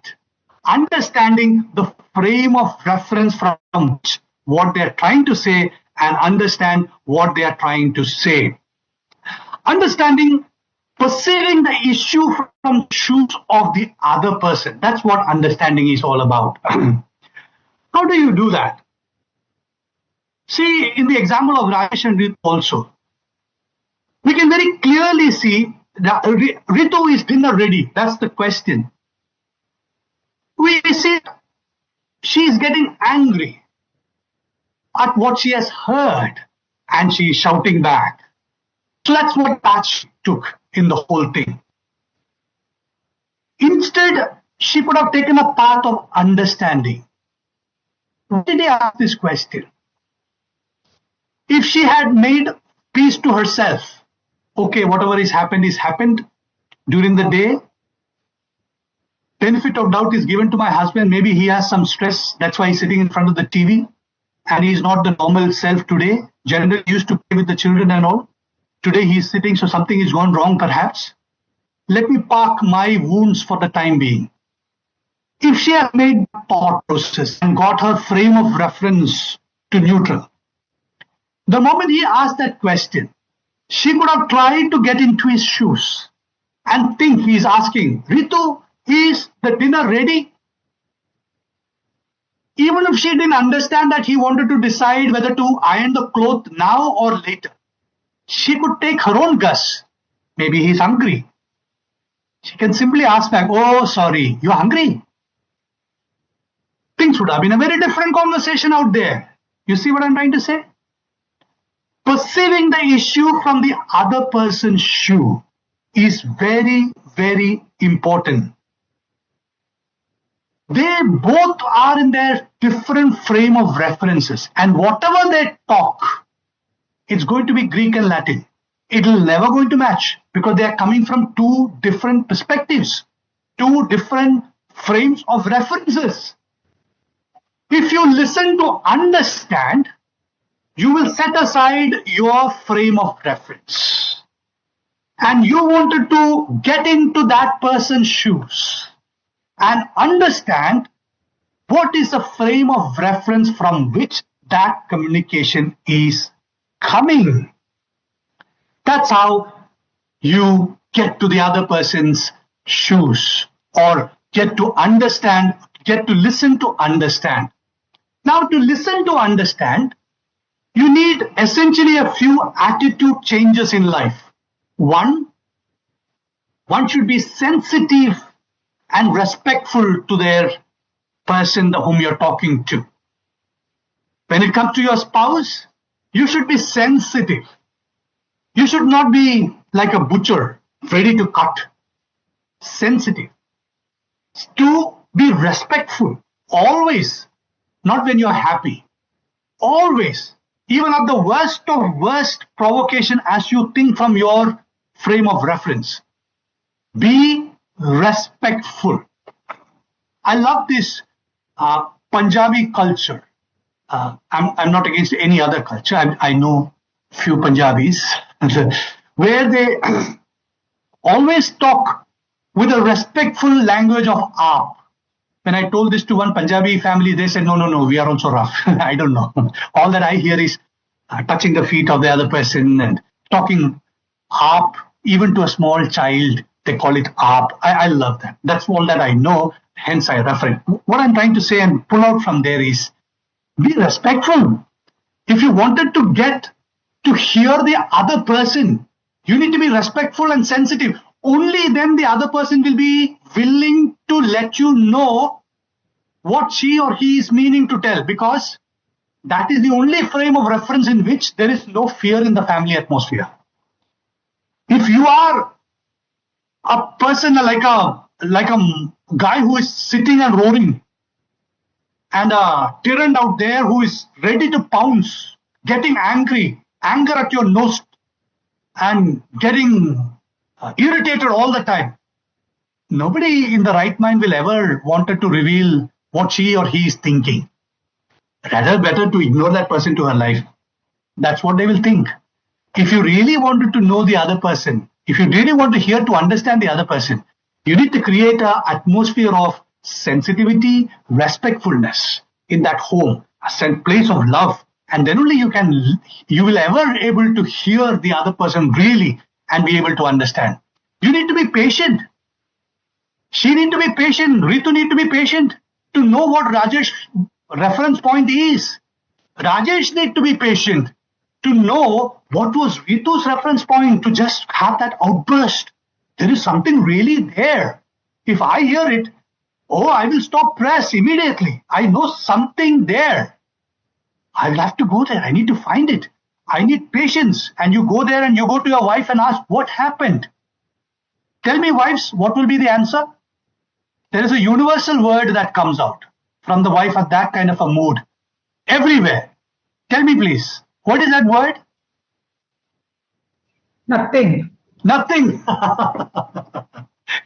Understanding the frame of reference from which what they are trying to say and understand what they are trying to say. Understanding, perceiving the issue from the shoes of the other person. That's what understanding is all about. How do you do that? See, in the example of Rajesh and Ritu also, we can very clearly see that Ritu is dinner ready. That's the question. We see she is getting angry at what she has heard and she is shouting back. So that's what path she took in the whole thing. Instead, she could have taken a path of understanding. Why did I ask this question? If she had made peace to herself, okay, whatever is happened during the day. Benefit of doubt is given to my husband. Maybe he has some stress. That's why he's sitting in front of the TV. And he's not the normal self today. Generally used to play with the children and all. Today he's sitting, so something is gone wrong perhaps. Let me park my wounds for the time being. If she has made thought process and got her frame of reference to neutral, the moment he asked that question, she could have tried to get into his shoes and think he's asking, Ritu, is the dinner ready? Even if she didn't understand that he wanted to decide whether to iron the cloth now or later, she could take her own guess. Maybe he's hungry. She can simply ask back, oh, sorry, you're hungry? Things would have been a very different conversation out there. You see what I'm trying to say? Perceiving the issue from the other person's shoe is very, very important. They both are in their different frame of references, and whatever they talk, it's going to be Greek and Latin. It'll never going to match because they are coming from two different perspectives, two different frames of references. If you listen to understand, you will set aside your frame of reference. And you wanted to get into that person's shoes and understand what is the frame of reference from which that communication is coming. That's how you get to the other person's shoes or get to understand, get to listen to understand. Now, to listen to understand, you need essentially a few attitude changes in life. One should be sensitive and respectful to their person whom you're talking to. When it comes to your spouse, you should be sensitive. You should not be like a butcher, ready to cut. Sensitive. To be respectful, always, not when you're happy. Always, even at the worst of worst provocation as you think from your frame of reference. Be respectful. I love this Punjabi culture. I'm not against any other culture. I know few Punjabis where they always talk with a respectful language of aap. When I told this to one Punjabi family, they said, no, we are also rough. I don't know. All that I hear is touching the feet of the other person and talking aap even to a small child, they call it aap. I love that. That's all that I know, hence I refer. What I'm trying to say and pull out from there is, be respectful. If you wanted to get to hear the other person, you need to be respectful and sensitive. Only then the other person will be willing to let you know what she or he is meaning to tell, because that is the only frame of reference in which there is no fear in the family atmosphere. If you are a person like a guy who is sitting and roaring, and a tyrant out there who is ready to pounce, getting anger at your nose, and getting irritated all the time, nobody in the right mind will ever wanted to reveal what she or he is thinking. Rather better to ignore that person to her life. That's what they will think. If you really wanted to know the other person, if you really want to hear to understand the other person, you need to create an atmosphere of sensitivity, respectfulness in that home, a place of love, and then only you will ever able to hear the other person really and be able to understand. You need to be patient. She need to be patient. Ritu need to be patient to know what Rajesh reference point is. Rajesh need to be patient to know what was Ritu's reference point, to just have that outburst. There is something really there. If I hear it, I will stop press immediately. I know something there. I will have to go there. I need to find it. I need patience. And you go there and you go to your wife and ask, what happened? Tell me, wives, what will be the answer? There is a universal word that comes out from the wife at that kind of a mood. Everywhere. Tell me, please. What is that word? Nothing. Nothing.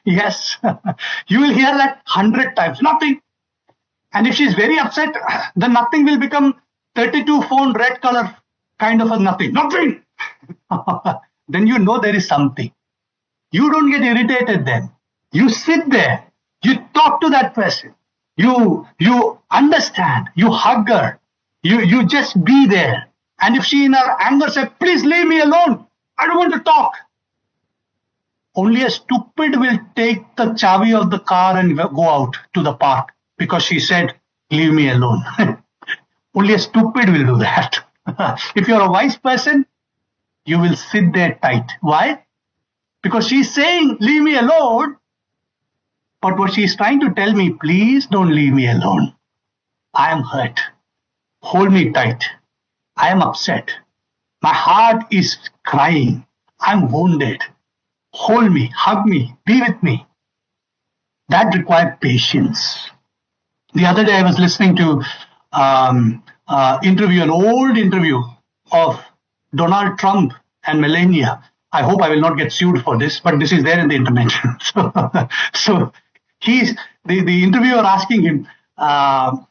Yes. You will hear that 100 times. Nothing. And if she's very upset, the nothing will become 32 phone red color kind of a nothing. Nothing. Then you know there is something. You don't get irritated then. You sit there. You talk to that person. You understand. You hug her. You just be there. And if she in her anger says, please leave me alone, I don't want to talk. Only a stupid will take the chavi of the car and go out to the park because she said, leave me alone. Only a stupid will do that. If you're a wise person, you will sit there tight. Why? Because she's saying, leave me alone. But what she's trying to tell me, please don't leave me alone. I am hurt. Hold me tight. I am upset. My heart is crying. I'm wounded. Hold me, hug me, be with me. That required patience. The other day I was listening to an old interview of Donald Trump and Melania. I hope I will not get sued for this, but this is there in the internet. So the interviewer asking him, how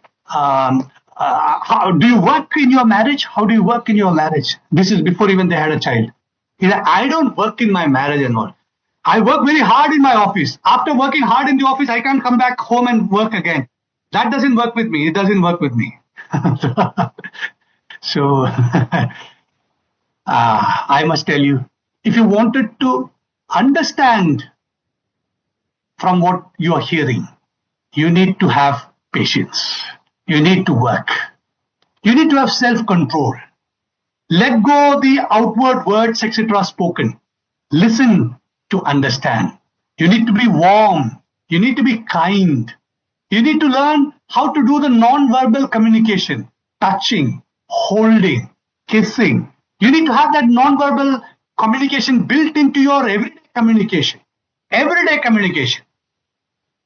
do you work in your marriage? How do you work in your marriage? This is before even they had a child. He said, I don't work in my marriage and all. I work very hard in my office. After working hard in the office, I can't come back home and work again. That doesn't work with me. It doesn't work with me. So I must tell you, if you wanted to understand from what you are hearing, you need to have patience. You need to work. You need to have self-control. Let go the outward words, etc. spoken. Listen to understand. You need to be warm. You need to be kind. You need to learn how to do the non-verbal communication, touching, holding, kissing. You need to have that non-verbal communication built into your everyday communication. Everyday communication.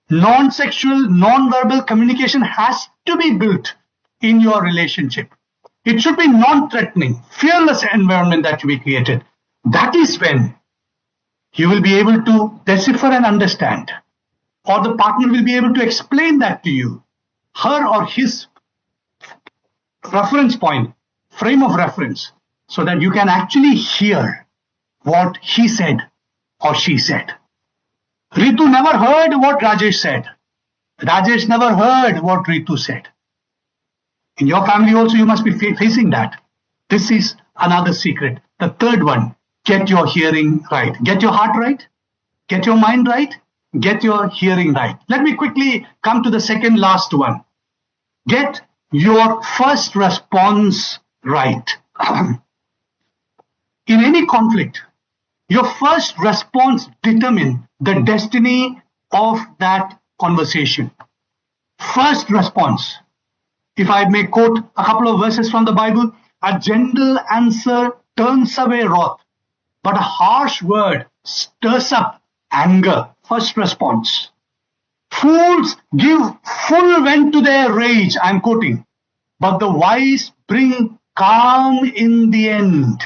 Non-sexual, non-verbal communication has to be built in your relationship. It should be non-threatening, fearless environment that you be created. That is when you will be able to decipher and understand, or the partner will be able to explain that to you, her or his reference point, frame of reference, so that you can actually hear what he said or she said. Ritu never heard what Rajesh said. Rajesh never heard what Ritu said. In your family also, you must be facing that. This is another secret. The third one, get your hearing right. Get your heart right. Get your mind right. Get your hearing right. Let me quickly come to the second last one. Get your first response right. In any conflict, your first response determines the destiny of that conversation. First response. If I may quote a couple of verses from the Bible, a gentle answer turns away wrath, but a harsh word stirs up anger. First response. Fools give full vent to their rage, I'm quoting, but the wise bring calm in the end.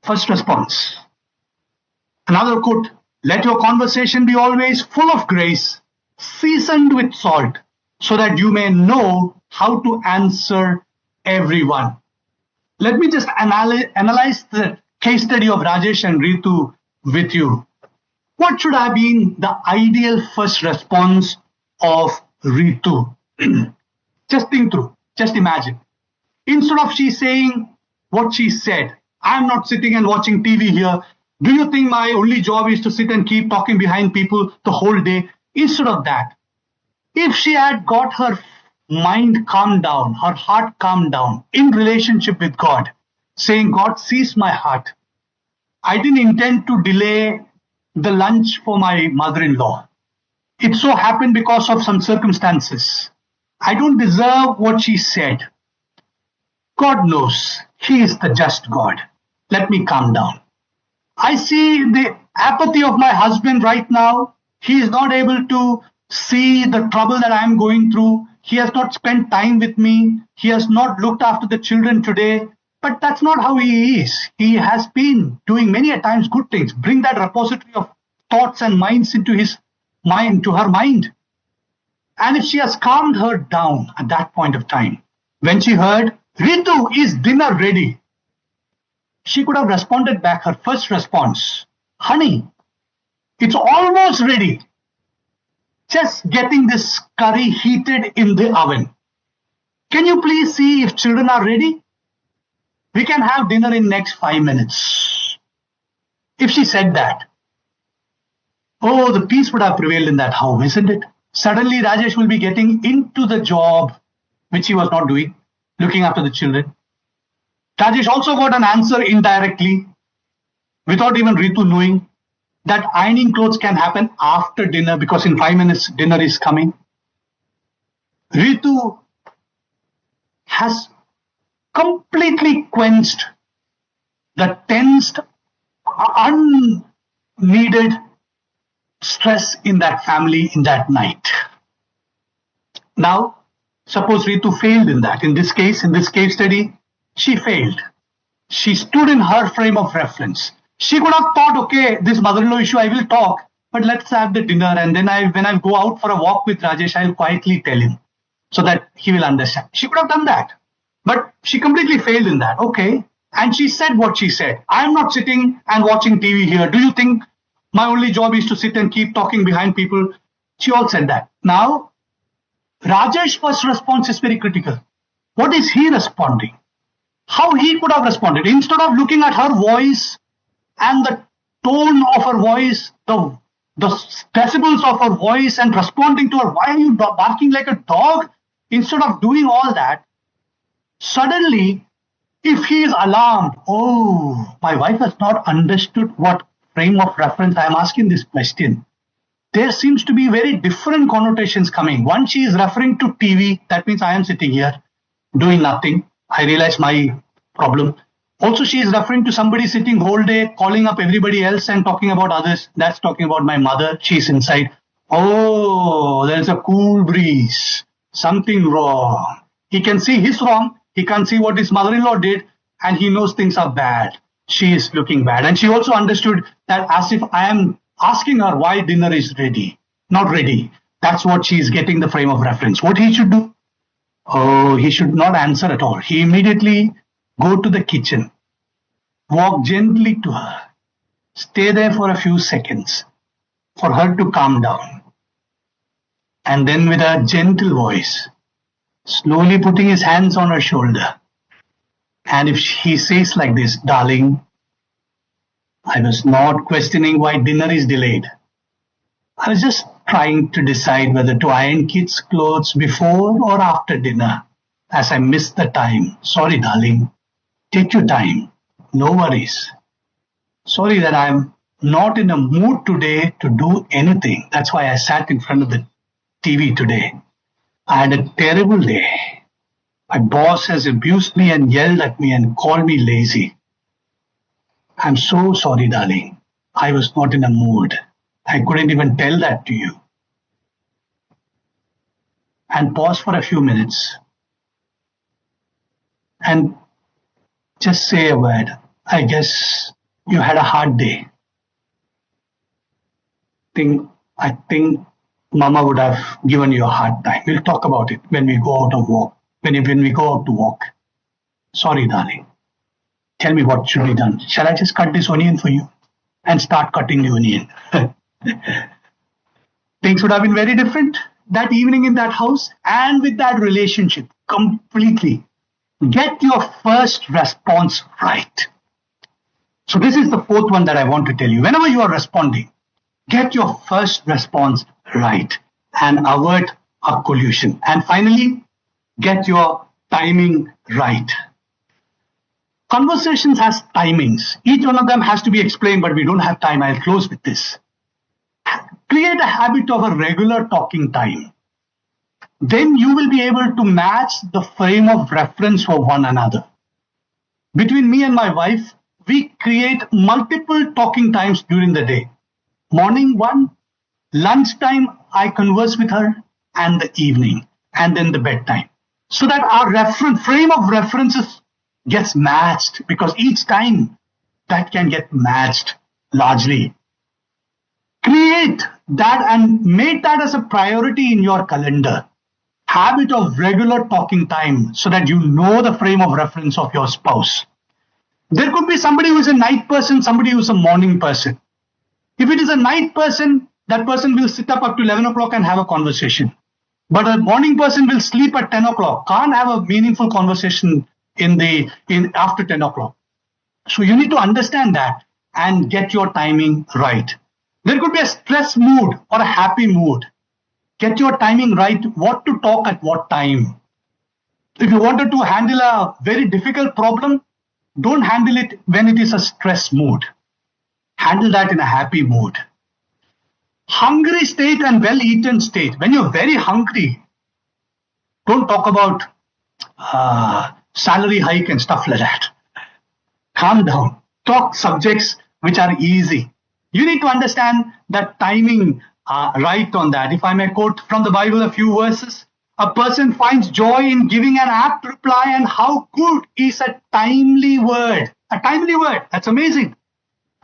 First response. Another quote, let your conversation be always full of grace, seasoned with salt, so that you may know how to answer everyone. Let me just analyze the case study of Rajesh and Ritu with you. What should have been the ideal first response of Ritu? Just think through, just imagine. Instead of she saying what she said, I'm not sitting and watching TV here. Do you think my only job is to sit and keep talking behind people the whole day? Instead of that, if she had got her mind calmed down, her heart calmed down in relationship with God, saying, God sees my heart. I didn't intend to delay the lunch for my mother-in-law. It so happened because of some circumstances. I don't deserve what she said. God knows He is the just God. Let me calm down. I see the apathy of my husband right now. He is not able to see the trouble that I am going through. He has not spent time with me. He has not looked after the children today. But that's not how he is. He has been doing many a times good things. Bring that repository of thoughts and minds into his mind, to her mind. And if she has calmed her down at that point of time, when she heard, Ritu, is dinner ready? She could have responded back, her first response, honey, it's almost ready. Just getting this curry heated in the oven. Can you please see if children are ready? We can have dinner in next 5 minutes. If she said that, oh, the peace would have prevailed in that home, isn't it? Suddenly Rajesh will be getting into the job which he was not doing, looking after the children. Rajesh also got an answer indirectly, without even Ritu knowing, that ironing clothes can happen after dinner because in 5 minutes dinner is coming. Ritu has completely quenched the tensed, unneeded stress in that family in that night. Now, suppose Ritu failed in that. In this case study, she failed. She stood in her frame of reference. She could have thought, okay, this mother-in-law issue, I will talk, but let's have the dinner. And then when I go out for a walk with Rajesh, I'll quietly tell him so that he will understand. She could have done that, but she completely failed in that. Okay. And she said what she said. I'm not sitting and watching TV here. Do you think my only job is to sit and keep talking behind people? She all said that. Now, Rajesh's first response is very critical. What is he responding? How he could have responded? Instead of looking at her voice and the tone of her voice, the decibels of her voice and responding to her, why are you barking like a dog? Instead of doing all that, suddenly, if he is alarmed, oh, my wife has not understood what frame of reference I am asking this question. There seems to be very different connotations coming. One, she is referring to TV. That means I am sitting here doing nothing. I realize my problem. Also, she is referring to somebody sitting whole day, calling up everybody else and talking about others. That's talking about my mother. She's inside. Oh, there's a cool breeze. Something wrong. He can see his wrong. He can't see what his mother-in-law did. And he knows things are bad. She is looking bad. And she also understood that as if I am asking her why dinner is ready. Not ready. That's what she is getting the frame of reference. What he should do? Oh, he should not answer at all. He immediately go to the kitchen, walk gently to her, stay there for a few seconds for her to calm down. And then with a gentle voice, slowly putting his hands on her shoulder. And if he says like this, darling, I was not questioning why dinner is delayed. I was just trying to decide whether to iron kids' clothes before or after dinner, as I missed the time. Sorry, darling. Take your time. No worries. Sorry that I'm not in a mood today to do anything. That's why I sat in front of the TV today. I had a terrible day. My boss has abused me and yelled at me and called me lazy. I'm so sorry, darling. I was not in a mood. I couldn't even tell that to you. And pause for a few minutes and just say a word. I guess you had a hard day. I think Mama would have given you a hard time. We'll talk about it when we go out of walk. When we go out to walk. Sorry, darling. Tell me what should be done. Shall I just cut this onion for you? And start cutting the onion. Things would have been very different that evening in that house and with that relationship completely. Get your first response right. So this is the fourth one that I want to tell you. Whenever you are responding, get your first response right and avert a collusion. And finally, get your timing right. Conversations has timings. Each one of them has to be explained, but we don't have time. I'll close with this. Create a habit of a regular talking time. Then you will be able to match the frame of reference for one another. Between me and my wife, we create multiple talking times during the day. Morning one, lunchtime I converse with her, and the evening, and then the bedtime. So that our frame of references gets matched, because each time that can get matched largely. Create that and make that as a priority in your calendar. Habit of regular talking time so that you know the frame of reference of your spouse. There could be somebody who is a night person, somebody who is a morning person. If it is a night person, that person will sit up to 11 o'clock and have a conversation. But a morning person will sleep at 10 o'clock, can't have a meaningful conversation after 10 o'clock. So you need to understand that and get your timing right. There could be a stress mood or a happy mood. Get your timing right, what to talk at what time. If you wanted to handle a very difficult problem, don't handle it when it is a stress mood. Handle that in a happy mood. Hungry state and well-eaten state. When you're very hungry, don't talk about salary hike and stuff like that. Calm down. Talk subjects which are easy. You need to understand that timing right on that. If I may quote from the Bible a few verses, a person finds joy in giving an apt reply, and how good is a timely word. A timely word. That's amazing.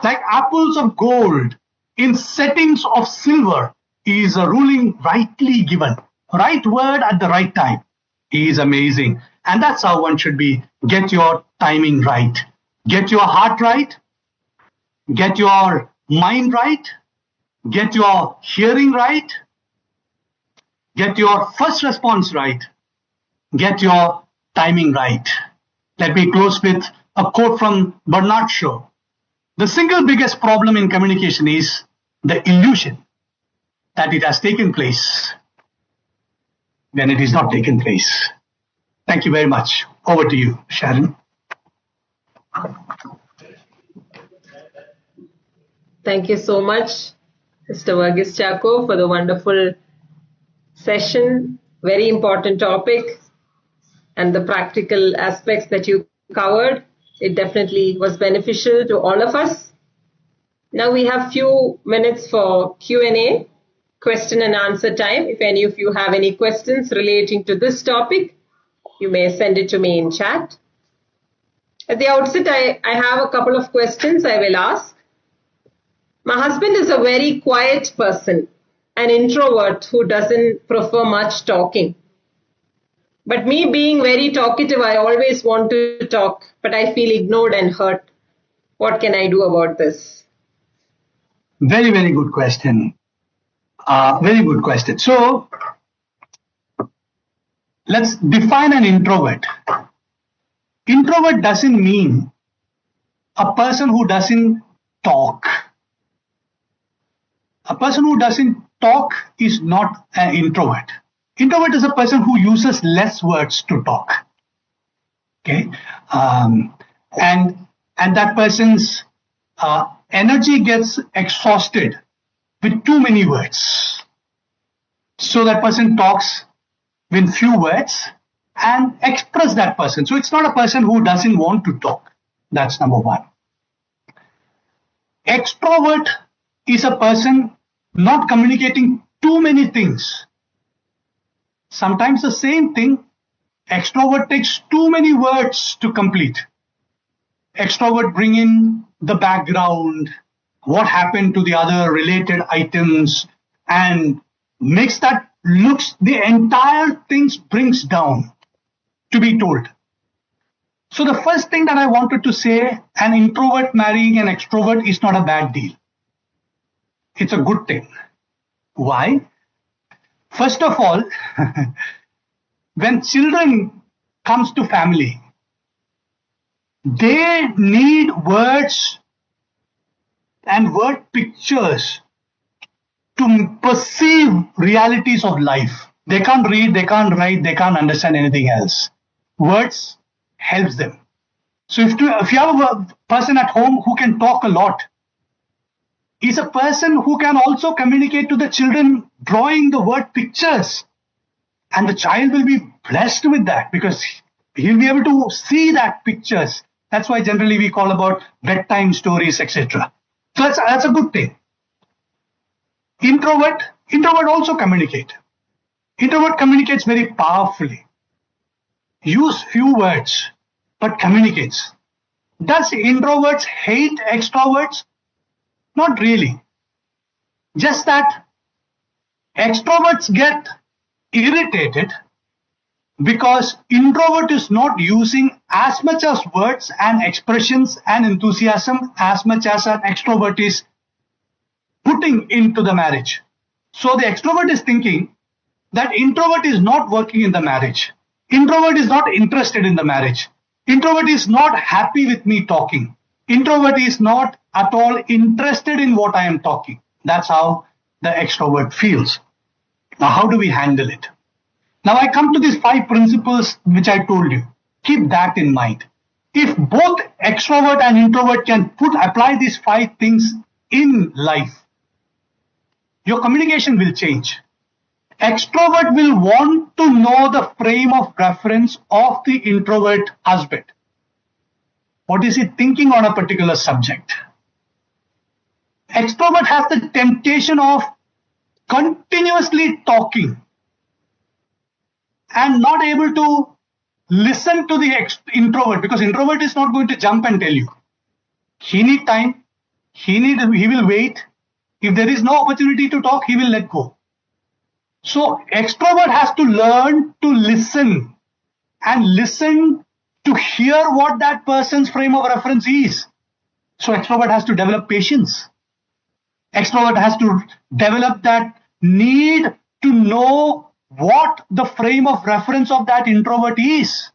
Like apples of gold in settings of silver is a ruling rightly given. Right word at the right time is amazing. And that's how one should be. Get your timing right. Get your heart right. Get your mind right. Get your hearing right. Get your first response right. Get your timing right. Let me close with a quote from Bernard Shaw. The single biggest problem in communication is the illusion that it has taken place when it is not taken place. Thank you very much. Over to you, Sharon. Thank you so much, Mr. Varghese Chacko, for the wonderful session. Very important topic, and the practical aspects that you covered. It definitely was beneficial to all of us. Now we have few minutes for Q&A, question and answer time. If any of you have any questions relating to this topic, you may send it to me in chat. At the outset, I have a couple of questions I will ask. My husband is a very quiet person, an introvert who doesn't prefer much talking. But me being very talkative, I always want to talk, but I feel ignored and hurt. What can I do about this? Very, very good question. Very good question. So, let's define an introvert. Introvert doesn't mean a person who doesn't talk. A person who doesn't talk is not an introvert. Introvert is a person who uses less words to talk. Okay, and that person's energy gets exhausted with too many words. So that person talks with few words and express that person. So it's not a person who doesn't want to talk. That's number one. Extrovert is a person not communicating too many things. Sometimes the same thing, extrovert takes too many words to complete. Extrovert bring in the background, what happened to the other related items, and makes that looks the entire things brings down to be told. So the first thing that I wanted to say, an introvert marrying an extrovert is not a bad deal. It's a good thing. Why? First of all, when children comes to family, they need words and word pictures to perceive realities of life. They can't read, they can't write, they can't understand anything else. Words helps them. So if you have a person at home who can talk a lot, is a person who can also communicate to the children drawing the word pictures. And the child will be blessed with that because he'll be able to see that pictures. That's why generally we call about bedtime stories, etc. So that's a good thing. Introvert also communicate. Introvert communicates very powerfully. Use few words, but communicates. Does introverts hate extroverts? Not really. Just that extroverts get irritated because introvert is not using as much as words and expressions and enthusiasm as much as an extrovert is putting into the marriage. So the extrovert is thinking that introvert is not working in the marriage. Introvert is not interested in the marriage. Introvert is not happy with me talking. Introvert is not at all interested in what I am talking. That's how the extrovert feels. Now, how do we handle it? Now, I come to these 5 principles which I told you. Keep that in mind. If both extrovert and introvert can apply these 5 things in life, your communication will change. Extrovert will want to know the frame of reference of the introvert husband. What is he thinking on a particular subject? Extrovert has the temptation of continuously talking and not able to listen to the introvert because introvert is not going to jump and tell you. He need time. He will wait. If there is no opportunity to talk, he will let go. So extrovert has to learn to listen and listen to hear what that person's frame of reference is. So extrovert has to develop patience. Extrovert has to develop that need to know what the frame of reference of that introvert is,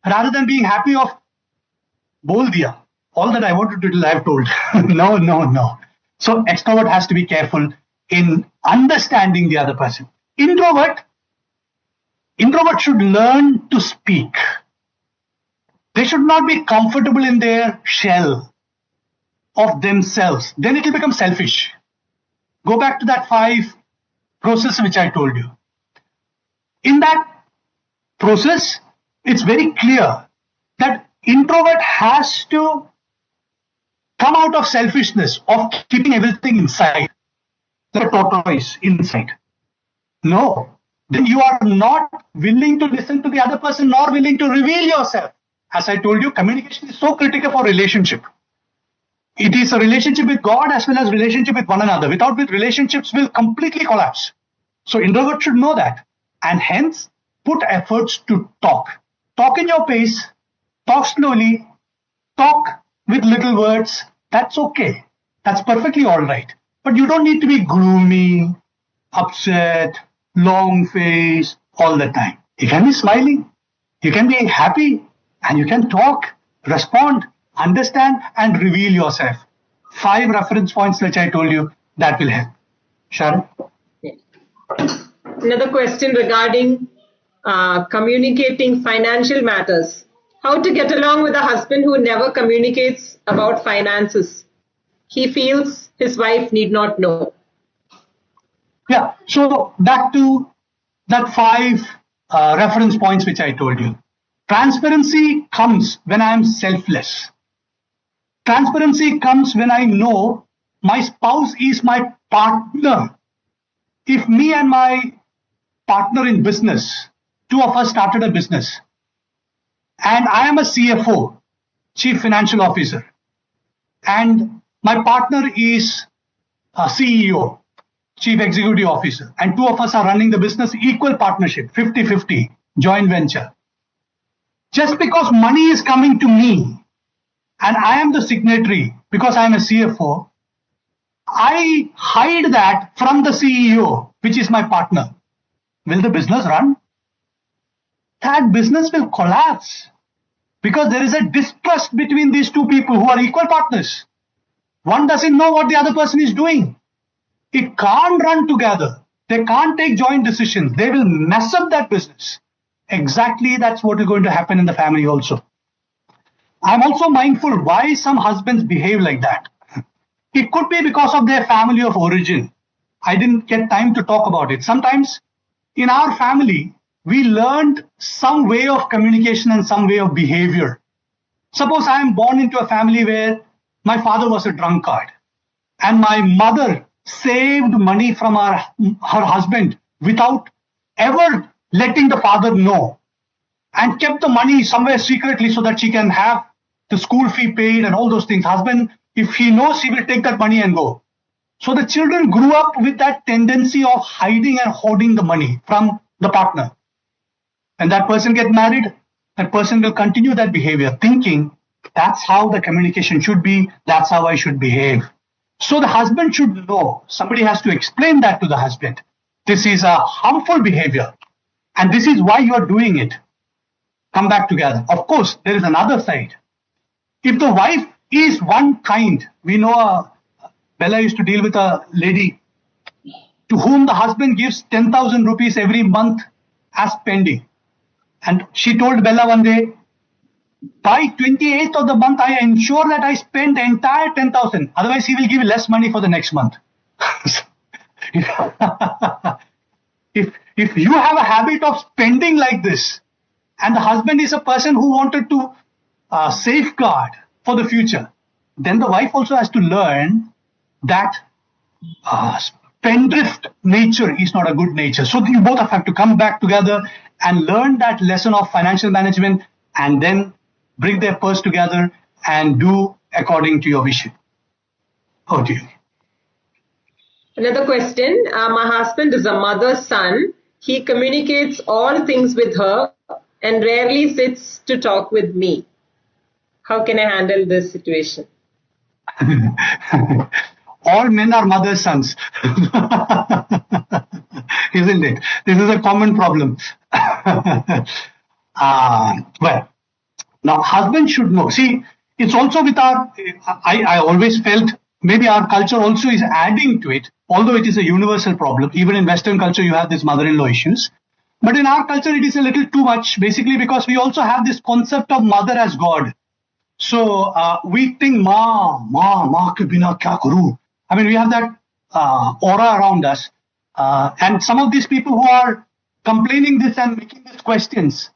rather than being happy of bol diya. All that I wanted to do, I've told. No. So extrovert has to be careful in understanding the other person. Introvert should learn to speak. They should not be comfortable in their shell of themselves. Then it will become selfish. Go back to that 5 process which I told you. In that process, it's very clear that introvert has to come out of selfishness of keeping everything inside, like a tortoise inside. No, then you are not willing to listen to the other person nor willing to reveal yourself. As I told you, communication is so critical for relationship. It is a relationship with God as well as relationship with one another. Without which relationships will completely collapse. So introvert should know that and hence put efforts to talk. Talk in your pace, talk slowly, talk with little words. That's okay. That's perfectly all right. But you don't need to be gloomy, upset, long face all the time. You can be smiling, you can be happy, and you can talk, respond, understand, and reveal yourself. 5 reference points which I told you, that will help. Sharon? Another question regarding communicating financial matters. How to get along with a husband who never communicates about finances? He feels his wife need not know. Yeah, so back to that 5 reference points which I told you. Transparency comes when I am selfless. Transparency comes when I know my spouse is my partner. If me and my partner in business, 2 of us started a business, and I am a CFO, Chief Financial Officer, and my partner is a CEO, Chief Executive Officer, and 2 of us are running the business, equal partnership, 50-50, joint venture. Just because money is coming to me and I am the signatory because I am a CFO, I hide that from the CEO, which is my partner. Will the business run? That business will collapse because there is a distrust between these 2 people who are equal partners. One doesn't know what the other person is doing. It can't run together. They can't take joint decisions. They will mess up that business. Exactly, that's what is going to happen in the family also. I'm also mindful why some husbands behave like that. It could be because of their family of origin. I didn't get time to talk about it. Sometimes in our family, we learned some way of communication and some way of behavior. Suppose I am born into a family where my father was a drunkard and my mother saved money from her husband without ever letting the father know and kept the money somewhere secretly so that she can have the school fee paid and all those things. Husband, if he knows, he will take that money and go. So the children grew up with that tendency of hiding and hoarding the money from the partner. And that person gets married, that person will continue that behavior, thinking that's how the communication should be, that's how I should behave. So the husband should know, somebody has to explain that to the husband. This is a harmful behavior and this is why you are doing it. Come back together. Of course, there is another side. If the wife is one kind, we know Bella used to deal with a lady to whom the husband gives 10,000 rupees every month as pending. And she told Bella one day, by 28th of the month, I ensure that I spend the entire 10,000. Otherwise, he will give less money for the next month. If you have a habit of spending like this, and the husband is a person who wanted to safeguard for the future, then the wife also has to learn that spendthrift nature is not a good nature. So you both have to come back together and learn that lesson of financial management and then bring their purse together and do according to your vision. Oh dear. Another question. My husband is a mother's son. He communicates all things with her and rarely sits to talk with me. How can I handle this situation? All men are mother's sons. Isn't it? This is a common problem. Well, now husband should know. See, it's also with our, I always felt maybe our culture also is adding to it, although it is a universal problem. Even in Western culture, you have these mother-in-law issues. But in our culture, it is a little too much, basically because we also have this concept of mother as God. So we think, Ma ke bina kya karu? I mean, we have that aura around us. And some of these people who are complaining this and making these questions,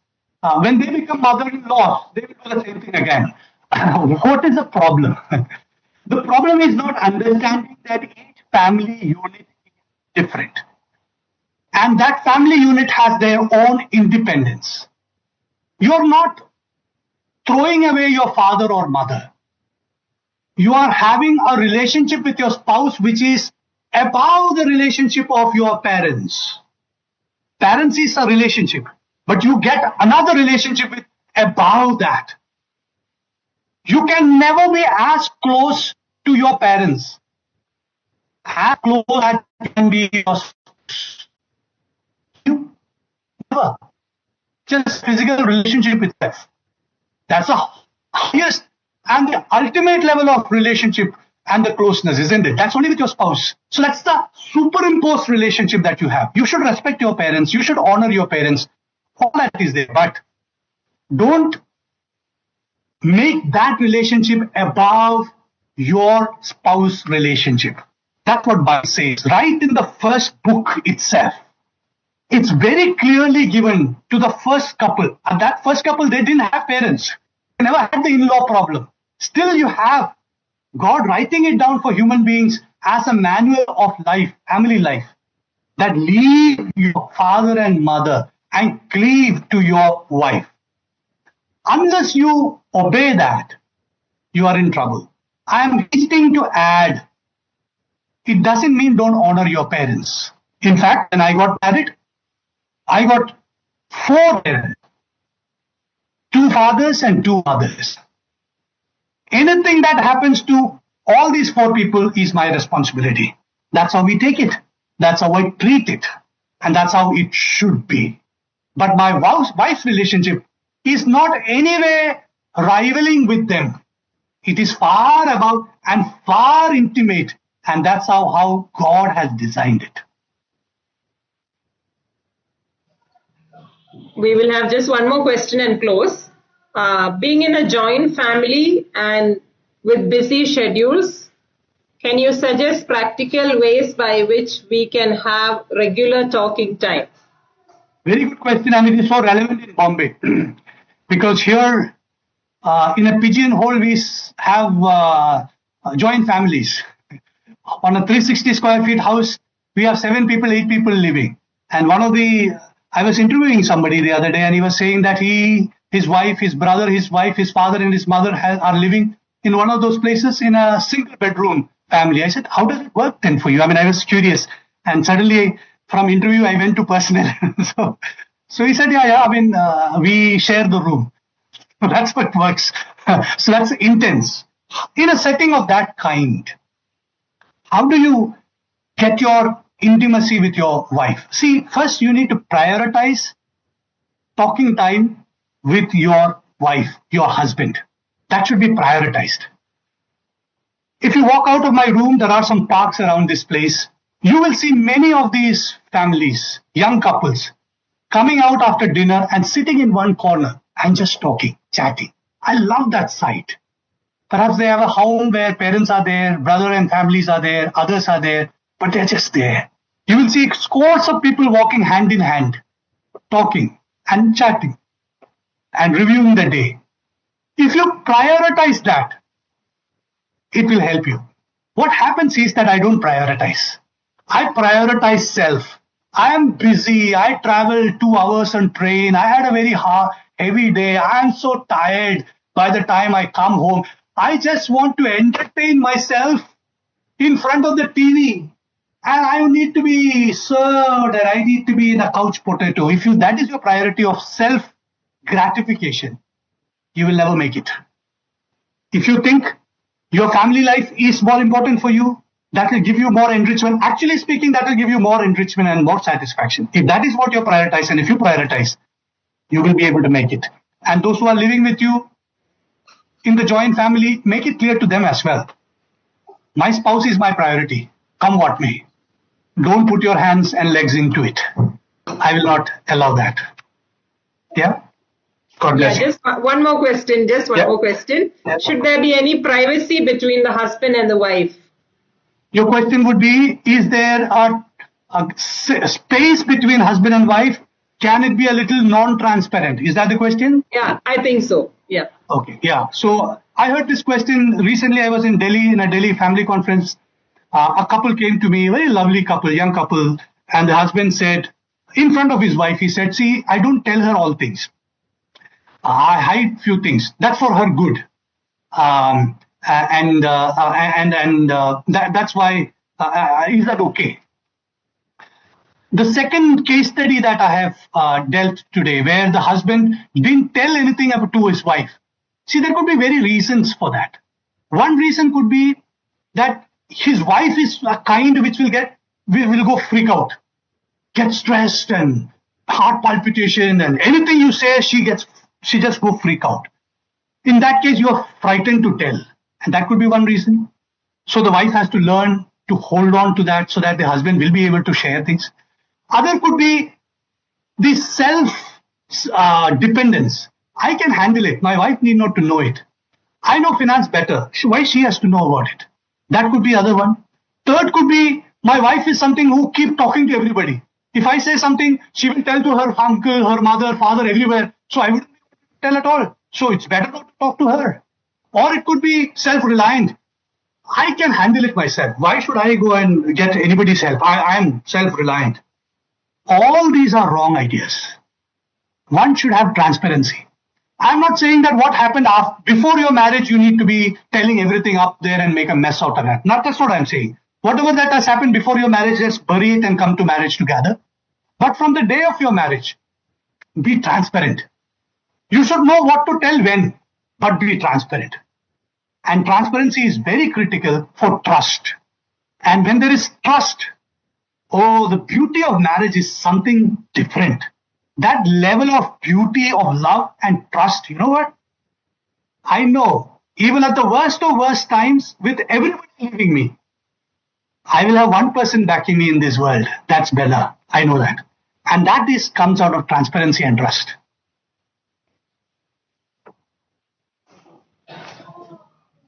when they become mother-in-law, they will do the same thing again. What is the problem? The problem is not understanding that each family unit is different. And that family unit has their own independence. You're not throwing away your father or mother. You are having a relationship with your spouse which is above the relationship of your parents. Parents is a relationship, but you get another relationship with above that. You can never be as close to your parents as close as you can be your spouse. You never. Just physical relationship itself. That's the highest and the ultimate level of relationship and the closeness, isn't it? That's only with your spouse. So that's the superimposed relationship that you have. You should respect your parents. You should honor your parents. All that is there. But don't make that relationship above your spouse relationship. That's what Bible says. Right in the first book itself. It's very clearly given to the first couple. And that first couple, they didn't have parents. They never had the in-law problem. Still you have God writing it down for human beings as a manual of life, family life. That leave your father and mother and cleave to your wife. Unless you obey that, you are in trouble. I am hasting to add, it doesn't mean don't honor your parents. In fact, when I got married, I got 4 parents, 2 fathers and 2 mothers. Anything that happens to all these 4 people is my responsibility. That's how we take it. That's how I treat it. And that's how it should be. But my wife's relationship is not anyway rivaling with them. It is far above and far intimate. And that's how God has designed it. We will have just one more question and close. Being in a joint family and with busy schedules, can you suggest practical ways by which we can have regular talking time? Very good question, and it is so relevant in Bombay. Because here, in a pigeonhole, we have joint families. On a 360 square feet house, we have 7 people, 8 people living. And I was interviewing somebody the other day, and he was saying that his wife, his brother, his wife, his father, and his mother are living in one of those places in a single bedroom family. I said, how does it work then for you? I mean, I was curious. And suddenly, from interview, I went to personal. so he said, yeah, I mean, we share the room. That's what works. So that's intense. In a setting of that kind, how do you get your intimacy with your wife? See, first you need to prioritize talking time with your wife, your husband. That should be prioritized. If you walk out of my room, there are some parks around this place. You will see many of these families, young couples, coming out after dinner and sitting in one corner and just talking, chatting. I love that sight. Perhaps they have a home where parents are there, brother and families are there, others are there, but they're just there. You will see scores of people walking hand in hand, talking and chatting and reviewing the day. If you prioritize that, it will help you. What happens is that I don't prioritize. I prioritize self. I am busy. I travel 2 hours on train. I had a very heavy day. I am so tired by the time I come home. I just want to entertain myself in front of the TV. And I need to be served and I need to be in a couch potato. If that is your priority of self-gratification, you will never make it. If you think your family life is more important for you, that will give you more enrichment. Actually speaking, that will give you more enrichment and more satisfaction. If that is what you prioritize, and if you prioritize, you will be able to make it. And those who are living with you in the joint family, make it clear to them as well. My spouse is my priority. Come what may. Don't put your hands and legs into it. I will not allow that. Yeah? God bless you. Just one more question. More question. Yeah. Should there be any privacy between the husband and the wife? Your question would be, is there a space between husband and wife? Can it be a little non-transparent? Is that the question? Yeah, I think so. Yeah. Okay. Yeah. So I heard this question recently. I was in Delhi in a Delhi family conference. A couple came to me, a very lovely couple, young couple. And the husband said, in front of his wife, he said, see, I don't tell her all things. I hide few things. That's for her good. That's why, is that okay? The second case study that I have dealt today, where the husband didn't tell anything to his wife. See, there could be very reasons for that. One reason could be that his wife is a kind which will go freak out, get stressed and heart palpitation, and anything you say, she just go freak out. In that case, you are frightened to tell. And that could be one reason. So the wife has to learn to hold on to that so that the husband will be able to share things. Other could be the self dependence. I can handle it. My wife need not to know it. I know finance better. Why she has to know about it? That could be other one. Third could be my wife is something who keep talking to everybody. If I say something, she will tell to her uncle, her mother, father, everywhere. So I wouldn't tell at all. So it's better not to talk to her. Or it could be self-reliant. I can handle it myself. Why should I go and get anybody's help? I am self-reliant. All these are wrong ideas. One should have transparency. I'm not saying that what happened before your marriage, you need to be telling everything up there and make a mess out of that. That's not what I'm saying. Whatever that has happened before your marriage, just bury it and come to marriage together. But from the day of your marriage, be transparent. You should know what to tell when, but be transparent. And transparency is very critical for trust. And when there is trust, the beauty of marriage is something different. That level of beauty of love and trust, you know what? I know, even at the worst of worst times, with everybody leaving me, I will have one person backing me in this world. That's Bella. I know that. And that comes out of transparency and trust.